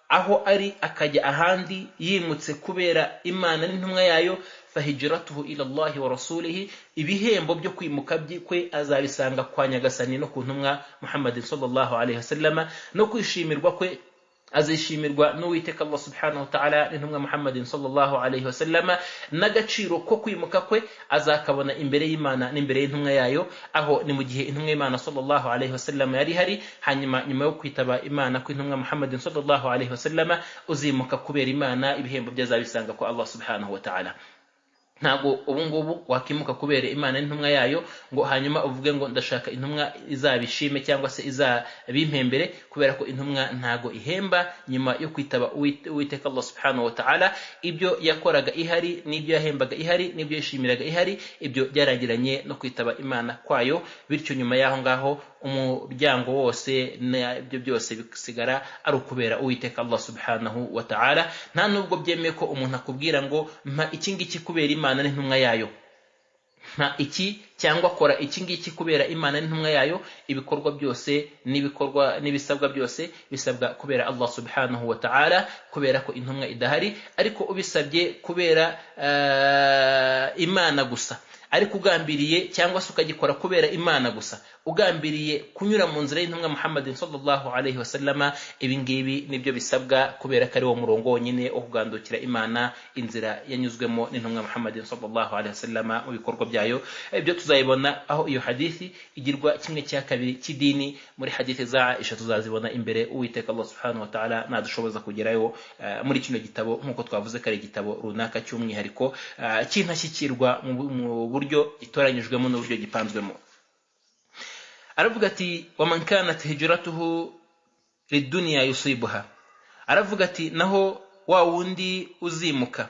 aho ari akajya ahandi yimutse kubera Imana n'intumwa yayo, fahijratuhu ila Allah wa rasulihi, ibihembo byo kwimuka kwe azabisanga kwa Nyagasani no ku ntumwa Muhammad sallallahu alaihi wasallam, no kwishimirwa kwe azishimirwa n'Uwiteka Allah subhanahu wa ta'ala n'intumwa Muhammad sallallahu alaihi wasallam, n'agaciro ko kwimuka kwe azakabona imbere y'Imana n'imbere y'intumwa yayo. Aho ni mu gihe intumwa y'Imana sallallahu alaihi wasallam yari hari, hanyuma nyuma yo kwitaba Imana ko intumwa Muhammad sallallahu alaihi wasallam uzimuka kubera Imana, ibihembo byazabisanga ko Allah subhanahu wa ta'ala. Ntago ubungubu wakimuka kubera Imana n'intumwa yayo ngo hanyuma uvuge ngo ndashaka intumwa izabishime cyangwa se izabimpembere, kubera ko intumwa ntago ihemba nyuma yo kwitaba Uwiteka Allah subhanahu wa ta'ala. Ibyo yakoraga ihari, n'ibyo yahembaga ihari, n'ibyo yishimiraga ihari, ibyo byarangiranye no kwitaba Imana kwayo. Bityo nyuma yaho ngaho umuryango wose n'ibyo byose bisigara ari ukubera Uwiteka Allah subhanahu wa ta'ala. Nta nubwo byemeye ko umuntu akubwira ngo mpa iki ngiki kubera Imana n'intumwa yayo, nta iki cyangwa kora iki ngiki kubera Imana n'intumwa yayo. Ibikorwa byose n'ibisabwa byose bisabwa kubera Allah subhanahu wa ta'ala, kubera ko intumwa idahari. Ariko ubisabye kubera Imana gusa ariko ugambiriye cyangwa se ukagikora kubera Imana gusa, ugambiriye kunyura mu nzira y'intumwa Muhammad sallallahu alaihi wasallama, ibi ngibi nibyo bisabwa kubera ko ari wo murongo wonyine wo kugandukira Imana, inzira yanyuzwemo n'intumwa Muhammad sallallahu alaihi wasallama mu bikorwa byayo. Ibyo tuzayibona aho iyo hadithi igirwa kimwe cya kabiri cy'idini. Muri hadithi za Aisha tuzazibona imbere Uwiteka Allah subhanahu wa ta'ala nadushoboza kugerayo muri kino gitabo, nkuko twavuze ko ari igitabo runaka cy'umwihariko cy'intashyikirwa mu buryo gitoranyijwemo n'uburyo gipanzwemo. Aravuga ati waman kanat hijratuhu lidunya yusibuha, aravuga ati naho wa wundi uzimuka,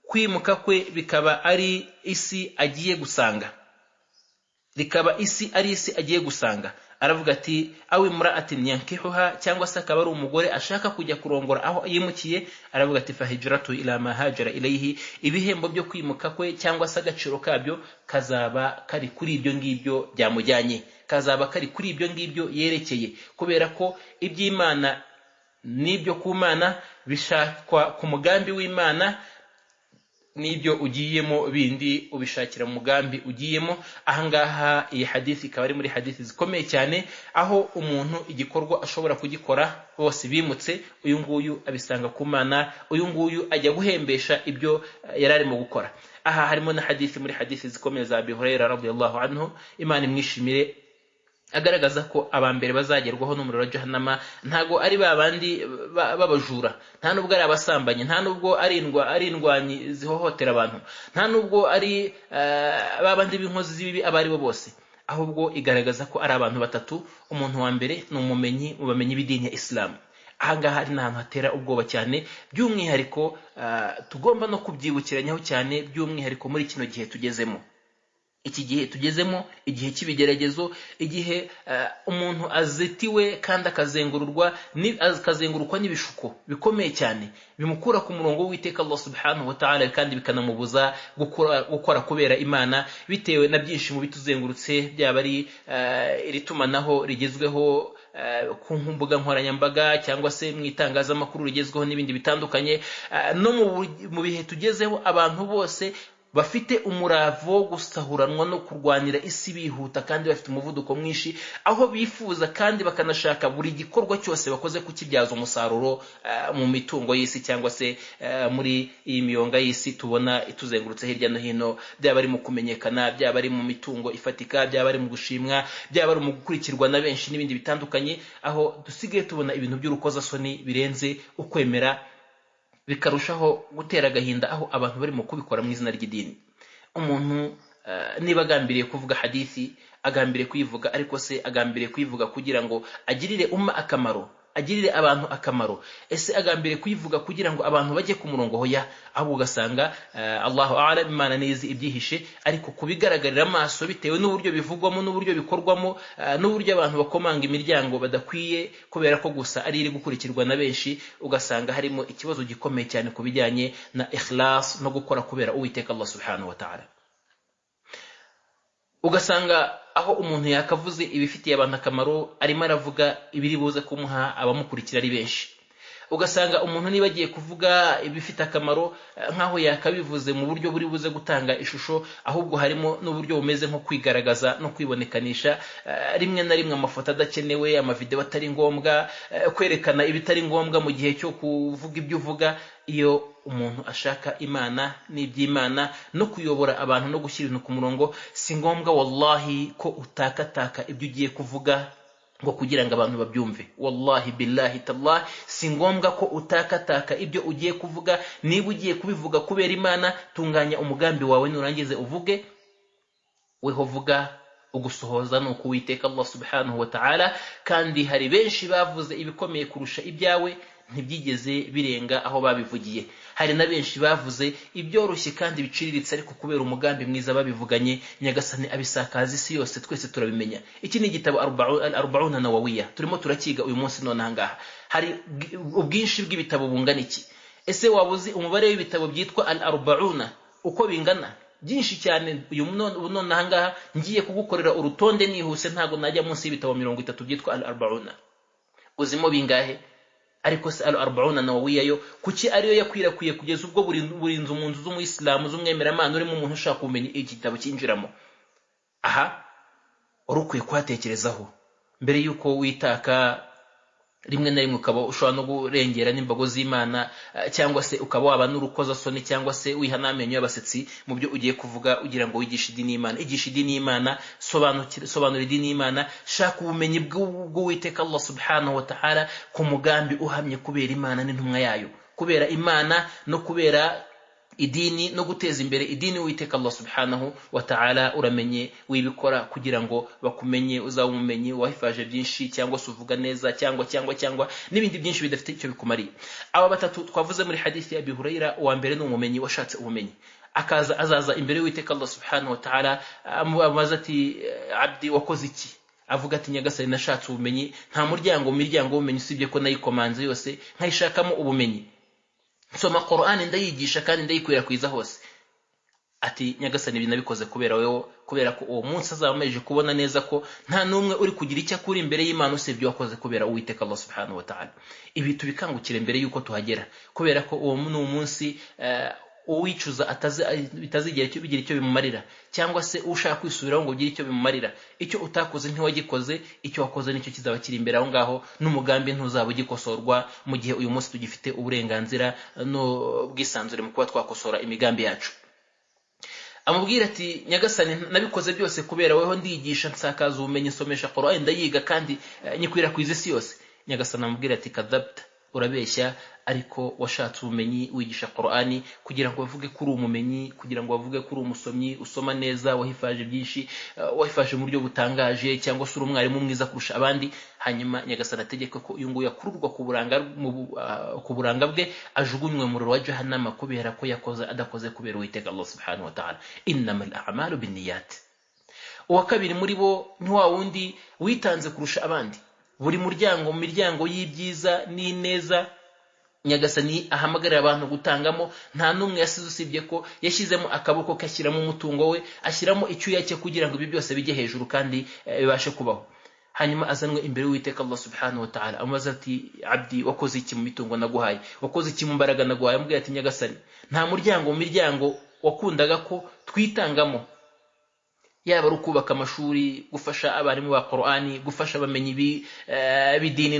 kwimuka kwe bikaba ari isi agiye gusanga, rikaba isi ari isi agiye gusanga. Aravuga ati awi imra'atin yankihuha, cyangwa se akaba ari umugore ashaka kujya kurongora aho yimukiye. Aravuga ati fahijratu ila ma hajara ilayhi, ibihembo byo kwimuka kwe cyangwa se agaciro kabyo kazaba kari kuri ibyo ngibyo byamujyanye, kazaba kari kuri ibyo ngibyo yerekeye, kubera ko iby'Imana n'ibyo ku Mana bishakwa ku mugambi w'Imana, n'ibyo ugiyemo bindi ubishakira mu mugambi ugiyemo. Ahangaha iyi hadithi ikaba ari muri hadithi zikomeye cyane, aho umuntu igikorwa ashobora kugikora bose bimutse, uyu nguyu abisanga ku Mana, uyu nguyu ajya guhembesha ibyo yari arimo gukora. Aha harimo na hadithi muri hadithi zikomeye za Abi Hurairah radiyallahu anhu, Imana imwishimire, agaragaza ko abambere bazagerwaho n'umuriro wa Jahannama ntago ari babandi babajura, nta nubwo ari abasambanye, nta nubwo ari indwanyi zihohotera abantu, nta nubwo ari babandi b'inkozi z'ibibi abari bo bose, ahubwo igaragaza ko ari abantu batatu. Umuntu wa mbere ni umumenyi mu bamenyi b'idini ya Islam. Ahangaha ari n'ahantu hatera ubwoba cyane, by'umwihariko tugomba no kubyibukiranyaho cyane, by'umwihariko muri kino gihe tugezemo. Iki gihe tugezemo, igihe cy'ibigeragezo, igihe umuntu azitiwe kandi akazengurukwa n'ibishuko bikomeye cyane bimukura ku murongo w'Uwiteka Allah subhanahu wa ta'ala, kandi bikanamubuza gukora kubera Imana, bitewe na byinshi mu bituzengurutse, byaba ari iritumanaho rigezweho ku mbuga nkoranyambaga cyangwa se mu itangazamakuru rigezweho n'ibindi bitandukanye. No mu bihe tugezeho, abantu bose bafite umuravo wo gusahuranwa no kurwanira isi bihuta kandi bafite umuvuduko mwinshi, aho bifuza kandi bakanashaka buri gikorwa cyose bakoze kukibyaza umusaruro mu mitungo y'isi cyangwa se muri iyi miyonga y'isi tubona ituzengurutse hirya no hino, byaba ari mu kumenyekana, byaba ari mu mitungo ifatika, byaba ari mu gushimwa, byaba ari mu gukurikirwa na benshi n'ibindi bitandukanye, aho dusigaye tubona ibintu by'urukozasoni birenze ukwemera, bikarushaho gutera agahinda, aho abantu barimo kubikora mu izina ry'idini. Umuntu niba agambiriye kuvuga hadithi, agambiriye kuyivuga, ariko se agambiriye kuyivuga kugira ngo agirire umma akamaro, agirire abantu akamaro, ese agambiriye kuyivuga kugira ngo abantu bajye ku murongo hoya, ahubwo ugasanga Allahu a'lam, Imana nizi ibyihishe, ariko kubigaragarira amaso bitewe n'uburyo bivugwamo, n'uburyo bikorwamo, n'uburyo abantu bakomanga imiryango badakwiye, kubera ko gusa ari iri gukurikirwa na benshi, ugasanga harimo ikibazo gikomeye cyane ku bijyanye na ikhlas no gukora kubera Uwiteka Allah subhanahu wa ta'ala. Ugasanga aho umuntu yakavuze ibifitiye abantu akamaro, arimo aravuga ibiri buze kumuha abamukurikira ari benshi. Ugasanga umuntu niba agiye kuvuga ibifite akamaro, nkaho yakabivuze mu buryo buri buze gutanga ishusho, ahubwo harimo n'uburyo bumeze nko kwigaragaza no kwibonekanisha, rimwe na rimwe amafoto adakenewe, amavideo atari ngombwa, kwerekana ibitari ngombwa mu gihe cyo kuvuga ibyo uvuga. Iyo umuntu ashaka Imana n'iby'Imana no kuyobora abantu no gushyira ibintu ku murongo, si ngombwa wallahi ko utakataka ibyo ugiye kuvuga ngo kugira ngo abantu babyumve. Wallahi billahi tallah, si ngombwa ko utakataka ibyo ugiye kuvuga. Niba ugiye kubivuga kubera Imana, tunganya umugambi wawe, nurangize uvuge, weho vuga ugusohoza no kuwiteka Allah subhanahu wa ta'ala. Kandi hari benshi bavuze ibikomeye kurusha ibyawe, ntibyigeze birenga aho babivugiye. Hari na benshi bavuze ibyoroshye kandi biciriritse, ariko kubera umugambi mwiza babivuganye, Nyagasani abisakaza isi yose, twese turabimenya. Iki ni igitabo al-Arba'una Nawawiya turimo turakiga uyu munsi none ahangaha. Hari ubwinshi bw'ibitabo bungana iki? Ese wabuzi umubare w'ibitabo byitwa al-Arba'una uko bingana? Byinshi cyane. Uyu none ahangaha ngiye kugukorera urutonde nihuse, ntago najya munsi y'ibitabo 30 byitwa al-Arba'una. Uzimo bingahe? ariko se al-arba'una nawawiya yo kuki ariyo yakwirakwiye kugeza ubwo buri nzu mu nzu z'umuyisilamu z'umwemeramana urimo umuntu ushaka kumenya igitabo cyinjiramo. Aha wari ukwiye kuhatekerezaho mbere y'uko witaka rimwe na rimwe ukaba ushobora no kurengera n'imbago z'Imana, cyangwa se ukaba waba n'urukozasoni, cyangwa se wiha n'amenyo y'abasetsi mu byo ugiye kuvuga ugira ngo wigishe idini y'Imana. Igisha idini y'Imana, sobanura idini y'Imana, shaka ubumenyi bw'Uwiteka Allah subhanahu wa ta'ala ku mugambi uhamye kubera Imana n'intumwa yayo, kubera Imana no kubera idini no guteza imbere idini Uwiteka Allah subhanahu wa ta'ala. Uramenye wibikora kugira ngo bakumenye, uzaba umumenyi wahifaje byinshi, cyangwa se uvuga neza, cyangwa n'ibindi byinshi bidafite icyo bikumariye. Aba batatu twavuze muri hadithi ya Abi Huraira, uwa mbere ni umumenyi washatse ubumenyi, azaza imbere Uwiteka Allah subhanahu wa ta'ala, amubaza ati abdi wakoze iki? Avuga ati nyagasani nashatse ubumenyi, nta muryango mu miryango w'ubumenyi usibye ko nayikomanze yose nkayishakamo ubumenyi, nsoma Qur'ani ndayigisha kandi ndayikwirakwiza hose. Ati nyagasani ibi nabikoze kubera wewe, kubera ko uwo munsi azameje kubona neza ko nta numwe uri kugira icyo akura imbere y'Imana usibye wakoze kubera Uwiteka Allah subhanahu wa ta'ala. Ibi tubikangukire mbere yuko tuhagera, kubera ko uwo ni umunsi uwicuza bitazigera bigira icyo bimumarira, cyangwa se ushaka kwisubiraho ngo ugire icyo bimumarira. Icyo utakoze ntiwagikoze, icyo wakoze nicyo kizaba kiri imbere aho ngaho, n'umugambi ntuzaba ugikosorwa, mu gihe uyu munsi tugifite uburenganzira no bwisanzure mu kuba twakosora imigambi yacu. Amubwira ati nyagasani nabikoze byose kubera weho, ndigisha nsakaza ubumenyi, nsomesha Qur'ani ndayiga kandi nyikwirakwiza isi yose. Nyagasani amubwira ati kadhabta, urabeshya, ariko washatse ubumenyi wigisha Qur'ani kugira ngo bavuge kuri umumenyi, kugira ngo bavuge kuri umusomyi, usoma neza, wahifaje byinshi, wahifaje mu buryo butangaje, cyangwa se uri umwarimu mwiza kurusha abandi. Hanyuma nyagasani ategeka ko uyu nguyu yakururwa ku buranga bwe, ajugunywe mu muriro wa jahannama kubera ko adakoze kubera Uwiteka Allah subhanahu wa ta'ala. Innamal a'malu binniyat. Uwa kabiri muri bo ni wa wundi witanze kurusha abandi. Buri muryango mu miryango y'ibyiza n'ineza nyagasani ahamagarira abantu gutangamo, nta numwe yasize usibye ko yashyizemo akaboko kashyiramo umutungo we, ashyiramo icyuya cye kugira ngo ibi byose bijye hejuru kandi bibashe kubaho. Hanyuma azanwe imbere y'Uwiteka Allah subhanahu wa ta'ala, amubaza ati abdi wakoze iki mu mitungo naguhaye, wakoze iki mu mbaraga naguhaye? Amubwira ati nyagasani nta muryango mu miryango wakundaga ko twitangamo, yaba ari ukubaka amashuri, gufasha abarimu ba Qur'ani, gufasha abamenyi b'idini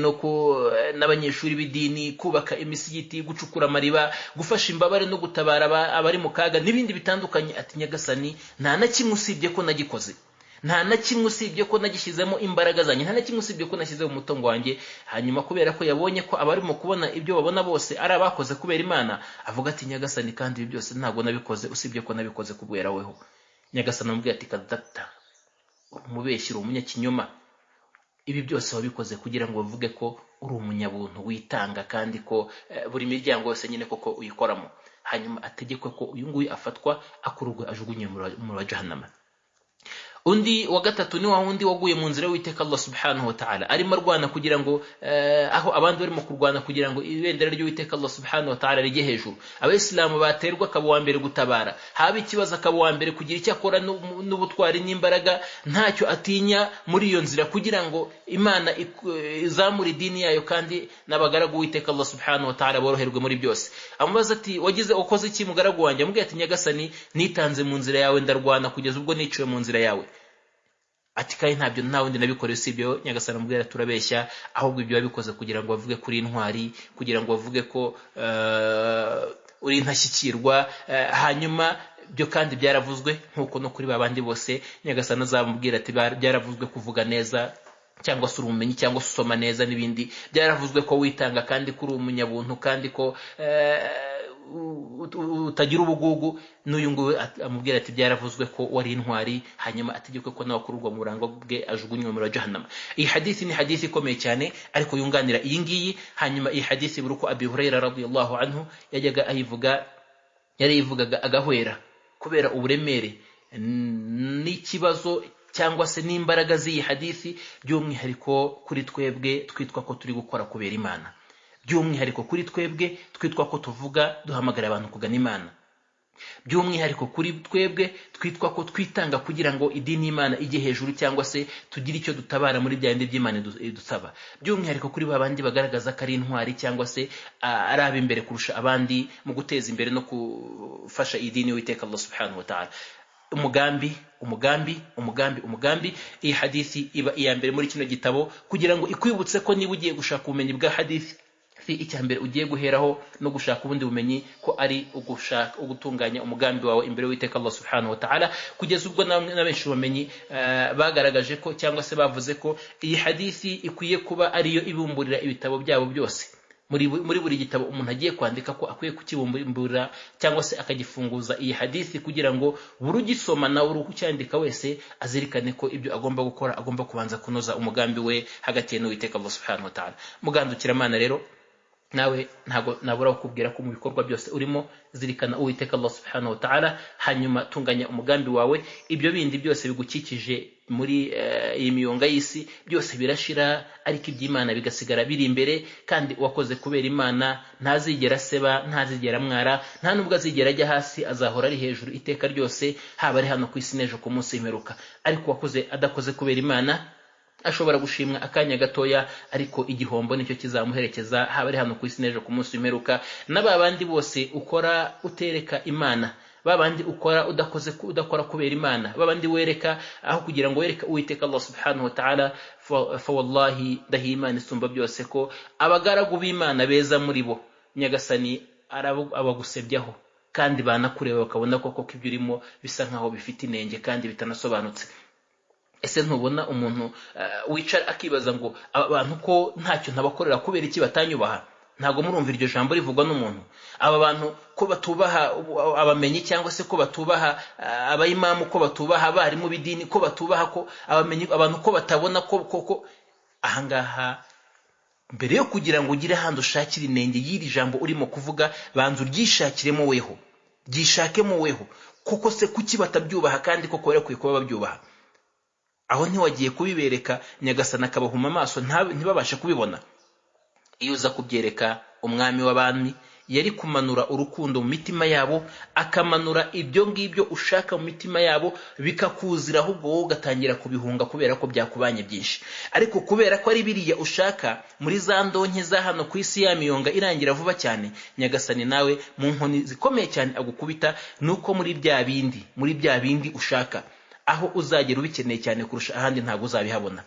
n'abanyeshuri b'idini, kubaka imisigiti, gucukura amariba, gufasha imbabare no gutabara abari mu kaga n'ibindi bitandukanye. Ati nyagasani nta na kimwe usibye ko nagikoze, nta na kimwe usibye ko nagishyizemo imbaraga zanjye, nta na kimwe usibye ko nashyizeho umutungo wanjye. Hanyuma kubera ko yabonye ko abarimo kubona ibyo babona bose ari abakoze kubera Imana, avuga ati nyagasani kandi ibi byose ntabwo nabikoze usibye ko nabikoze kubera weho. Nyagasani amubwira ati kadhabta, umubeshyi, uri umunyakinyoma, ibi byose wabikoze kugira ngo bavuge ko uri umunyabuntu witanga kandi ko buri miryango yose nyine koko uyikoramo. Hanyuma ategekwe ko uyu nguyu afatwa, akururwe, ajugunywe mu wa jahannama. Undi wa gatatu ni wa wundi waguye mu nzira y'Uwiteka Allah subhanahu wa ta'ala, arimo arwana kugira ngo aho abandi barimo kurwana kugira ngo ibendera ry'Uwiteka Allah subhanahu wa ta'ala rijye hejuru, abayisilamu baterwa akaba wa mbere gutabara, haba ikibazo akaba wa mbere kugira icyo akora n'ubutwari n'imbaraga, ntacyo atinya muri iyo nzira kugira ngo Imana izamure idini yayo kandi n'abagaragu Uwiteka Allah subhanahu wa ta'ala boroherwe muri byose. Amubaza ati wakoze iki mugaragu wanjye? Amubwira ati nyagasani nitanze mu nzira yawe, ndarwana kugeza ubwo niciwe mu nzira yawe. Ati kandi ntabyo nta wundi nabikoreye usibye. Nyagasani amubwira turabeshya, ahubwo ibyo wabikoze kugira ngo bavuge kuri intwari, kugira ngo bavuge ko uri intashyikirwa. Hanyuma byo kandi byaravuzwe nk'uko no kuri babandi bose Nyagasani azamubwira ati byaravuzwe kuvuga neza, cyangwa se urumenyi, cyangwa se usoma neza n'ibindi. Byaravuzwe ko witanga kandi kuri umunyabuntu kandi ko utagira ubugugu. N'uyu nguyu amubwira ati byaravuzwe ko wari intwari. Hanyuma ategekwe ko nawe akururwa mu burango bwe, ajugunywe mu jahannama. Iyi hadithi ni hadithi ikomeye cyane ariko yunganira iyi ngiyi. Hanyuma iyi hadithi buri uko Abi Huraira radiyallahu anhu yajyaga yarayivugaga agahwera kubera uburemere n'ikibazo cyangwa se n'imbaraga z'iyi hadithi, by'umwihariko kuri twebwe twitwa ko turi gukora kubera Imana, by'umwihariko kuri twebwe twitwa ko tuvuga duhamagara abantu kugana Imana. by'umwihariko kuri twebwe twitwa ko twitanga kugira ngo idini y'Imana ijye hejuru cyangwa se tugire icyo dutabara muri bya bindi by'Imana idusaba, by'umwihariko kuri babandi bagaragaza ko ari intwari cyangwa se ari ab'imbere kurusha abandi mu guteza imbere no gufasha idini y'Uwiteka Allah subhanahu wa ta'ala. umugambi iyi hadithi iba iya mbere muri kino gitabo kugira ngo ikwibutse ko niba ugiye gushaka ubumenyi bwa hadithi icya mbere ugiye guheraho no gushaka ubundi bumenyi ko ari ugutunganya umugambi wawe imbere y'Uwiteka Allah subhanahu wa ta'ala, kugeza ubwo na benshi bamenyi bagaragaje ko cyangwa se bavuze ko iyi hadithi ikwiye kuba ariyo ibumburira ibitabo byabo byose. Muri buri gitabo umuntu agiye kwandika ko akwiye kukibumburira cyangwa se akagifunguza iyi hadithi kugira ngo buri ugisoma na uri kucyandika wese azirikane ko ibyo agomba gukora agomba kubanza kunoza umugambi we hagati ye n'Uwiteka Allah subhanahu wa ta'ala. Mugandukira rero nawe ntago nabura kukubwira ko mu bikorwa byose urimo zirikana Uwiteka Allah subhanahu wa ta'ala, hanyuma tunganya umugambi wawe. Ibyo bindi byose bigukikije muri iyi miyonga y'isi byose birashira, ariko iby'Imana bigasigara biri imbere, kandi wakoze kubera Imana ntazigera seba, ntazigera mwara, nta nubwo azigera ajya hasi, azahora ari hejuru iteka ryose, haba ari hano ku isi n'ejo ku munsi w'imperuka. Ariko wakoze adakoze kubera Imana ashobora gushimwa akanya gatoya, ariko igihombo nicyo kizamuherekeza, haba ari hano ku isi n'ejo ku munsi w'imperuka. N'abandi bose ukora utereka Imana, babandi ukora udakora kubera Imana, babandi wereka aho kugira ngo wereka Uwiteka Allah subhanahu wa ta'ala, fa wallahi ndahiye Imana isumba byose ko abagaragu b'Imana beza muri bo Nyagasani abagusebyaho kandi banakureba bakabona koko ko ibyo urimo bisa nkaho bifite inenge kandi bitanasobanutse. Ese ntubona umuntu wicara akibaza ngo abantu ko ntacyo ntabakorera kubera iki batanyubaha? Ntago murumva iryo jambo rivugwa n'umuntu. Aba bantu ko batubaha abamenyi cyangwa se ko batubaha abayimamu, ko batubaha abarimu b'idini, ko batubaha ko abamenyi, abantu ko batabona ko ahangaha mbere yo kugira ngo ugire handi ushakira inenge y'iri jambo urimo kuvuga, banza uryishakiremo weho, ryishakemo weho. Koko se kuki batabyubaha kandi koko barakwiye kuba babyubaha? Aho ntiwagiye kubibereka Nyagasani akabahuma amaso ntibabashe kubibona? Iyo uza kubyereka umwami w'abami yari kumanura urukundo mu mitima yabo, akamanura ibyo ngibyo ushaka mu mitima yabo, bikakuzira, ahubwo wowe ugatangira kubihunga kubera ko byakubanye byinshi. Ariko kubera ko ari biriya ushaka muri za ndonke za hano ku isi ya miyonga irangira vuba cyane, Nyagasani nawe mu nkoni zikomeye cyane agukubita, nuko muri bya bindi ushaka aho uzagera ubikeneye cyane kurusha ahandi ntabwo uzabihabona.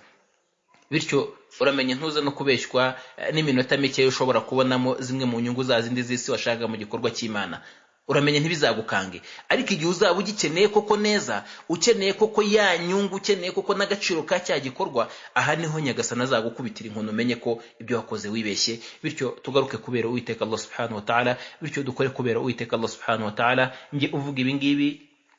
Bityo uramenye ntuze no kubeshywa n'iminota mike ushobora kubonamo zimwe mu nyungu za zindi z'isi washaka mu gikorwa cy'Imana. Uramenye ntibizagukange, ariko igihe uzaba ugikeneye koko neza, ukeneye koko ya nyungu, ukeneye koko n'agaciro ka cya gikorwa, aha niho Nyagasani azagukubitira inkono, umenye ko ibyo wakoze wibeshye. Bityo tugaruke kubera Uwiteka Allah subhanahu wa ta'ala, bityo dukore kubera Uwiteka Allah subhanahu wa ta'ala. Nge uvuga ibi ngibi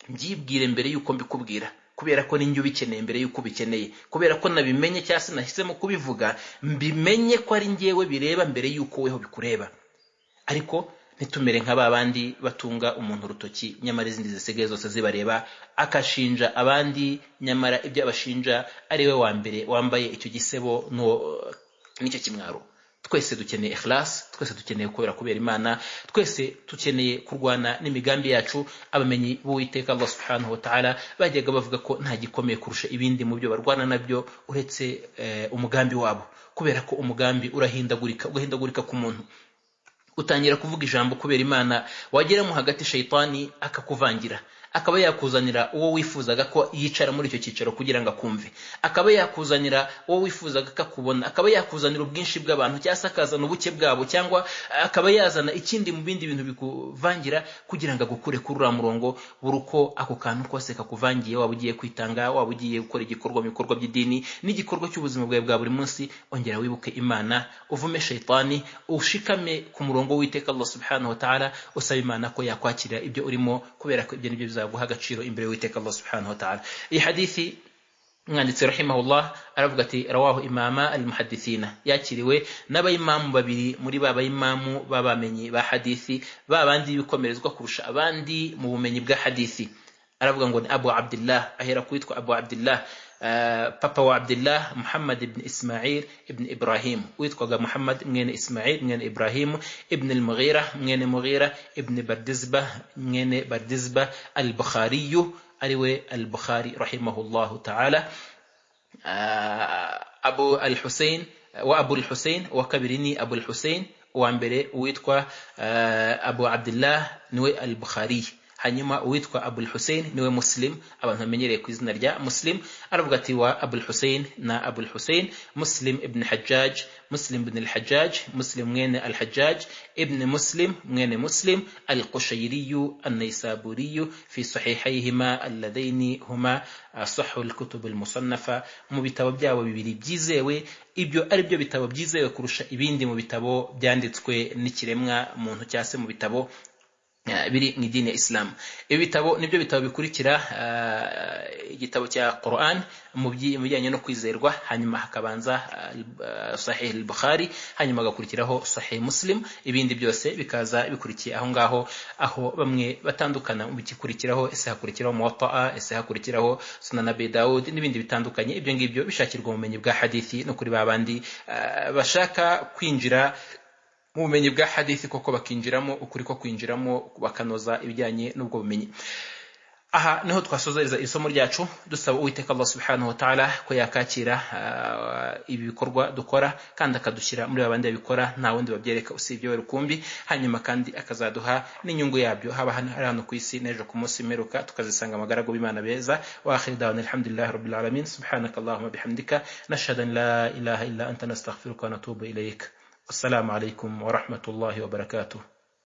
mbyibwire mbere yuko mbikubwira, kubera ko ninjye ubikeneye mbere yuko ubikeneye, kubera ko nabimenye cyangwa se nahisemo kubivuga, mbimenye ko ari njyewe bireba mbere yuko weho bikureba. Ariko ntitumere nka babandi batunga umuntu urutoki nyamara izindi zisigaye zose zibareba, akashinja abandi nyamara ibyo abashinja ari we wa mbere wambaye icyo gisebo n'icyo kimwaro. Twese dukeneye ikhlas, twese dukeneye kubera Imana, twese dukeneye kurwana n'imigambi yacu. Abamenyi b'Uwiteka Allah subhanahu wa ta'ala bajyaga bavuga ko nta gikomeye kurusha ibindi mu byo barwana nabyo uretse umugambi wabo, kubera ko umugambi ugahindagurika ku muntu. Utangira kuvuga ijambo kubera Imana, wageramo hagati shayitani akakuvangira, akaba yakuzanira uwo wifuzaga ko yicara muri icyo cyicaro kugira ngo akumve, akaba yakuzanira uwo wifuzaga kakubona, akaba yakuzanira ubwinshi bw'abantu cyangwa se akazana ubuke bwabo, cyangwa akaba yazana ikindi mu bindi bintu bikuvangira kugira ngo agukure kuri uriya murongo. Buri uko ako kantu kose kakuvangiye, waba ugiye kwitanga, waba ugiye gukora igikorwa mu bikorwa by'idini n'igikorwa cy'ubuzima bwawe bwa buri munsi, ongera wibuke Imana, uvume shayitani, ushikame ku murongo w'Uwiteka Allah subhanahu wa ta'ala, usaba Imana ko yakwakira ibyo urimo, kubera ko ibyo nibyo bizaguha agaciro imbere y'Uwiteka Allah subhanahu wa ta'ala. Iyi hadithi mwanditsi rahimahullah aravuga ati rawahu imama al-muhaddithina, yakiriwe n'abayimamu babiri muri babayimamu babamenyi ba hadithi, babandi bikomerezwa kurusha abandi mu bumenyi bwa hadithi. Aravuga ngo ni Abu Abdullah, ahera kwitwa Abu Abdullah papa wa Abdullah Muhammad ibn Ismail ibn Ibrahim witwaga Muhammad mwene Ismail mwene Ibrahim ibn al-Mughira mwene Mughira ibn Bardizbah mwene Bardizbah al-Bukhari ariwe al-Bukhari rahimahullahu ta'ala. Abu al-Husayn wa Abu al-Husayn wa kabirini Abu al-Husayn wa mbere witwa Abu Abdullah niwe al-Bukhari, hanyuma uwitwa Abu al-Husayn niwe Muslim, abantu bamenyereye ku izina rya Muslim. Aravuga ati wa Abu al-Husayn na Abu al-Husayn Muslim ibn Hajjaj, Muslim ibn al-Hajjaj, Muslim mwene al-Hajjaj ibn Muslim mwene Muslim al-Qushayri an-Naysaburi fi sahihayhima alladhaini huma sahhu al-kutub al-musannafa. Mu bitabo byabo bibiri byizewe, ibyo ari byo bitabo byizewe kurusha ibindi mu bitabo byanditswe n'ikiremwa muntu cyase mu bitabo biri mu idini ya Islam. Ibi bitabo nibyo bitabo bikurikira igitabo cya Quran mu bijyanye no kwizerwa, hanyuma hakabanza Sahih al-Bukhari, hanyuma hagakurikiraho Sahih Muslim, ibindi byose bikaza bikurikiye aho ngaho, aho bamwe batandukana mu bikurikiraho, ese hakurikiraho Muwatta, ese hakurikiraho Sunan Abi Dawud n'ibindi bitandukanye. Ibyo ngibyo bishakirwa ubumenyi bwa hadithi no kuri babandi bashaka kwinjira mu bumenyi bwa hadithi koko bakinjiramo ukuri ko kwinjiramo bakanoza ibijyanye n'ubwo bumenyi. Aha niho twasozereza isomo ryacu, dusaba Uwiteka Allah subhanahu wa ta'ala ko yakakira ibi bikorwa dukora kandi akadushyira muri babandi babikora nta wundi babyereka usibye we rukumbi, hanyuma kandi akazaduha n'inyungu yabyo haba hano ku isi n'ejo ku munsi meruka tukazisanga amagarago b'Imana beza. Wa akhir da'wana alhamdulillahi rabbil alamin, subhanakallahumma bihamdika nashhadu an la ilaha illa anta nastaghfiruka wa natubu ilayk. السلام عليكم ورحمة الله وبركاته.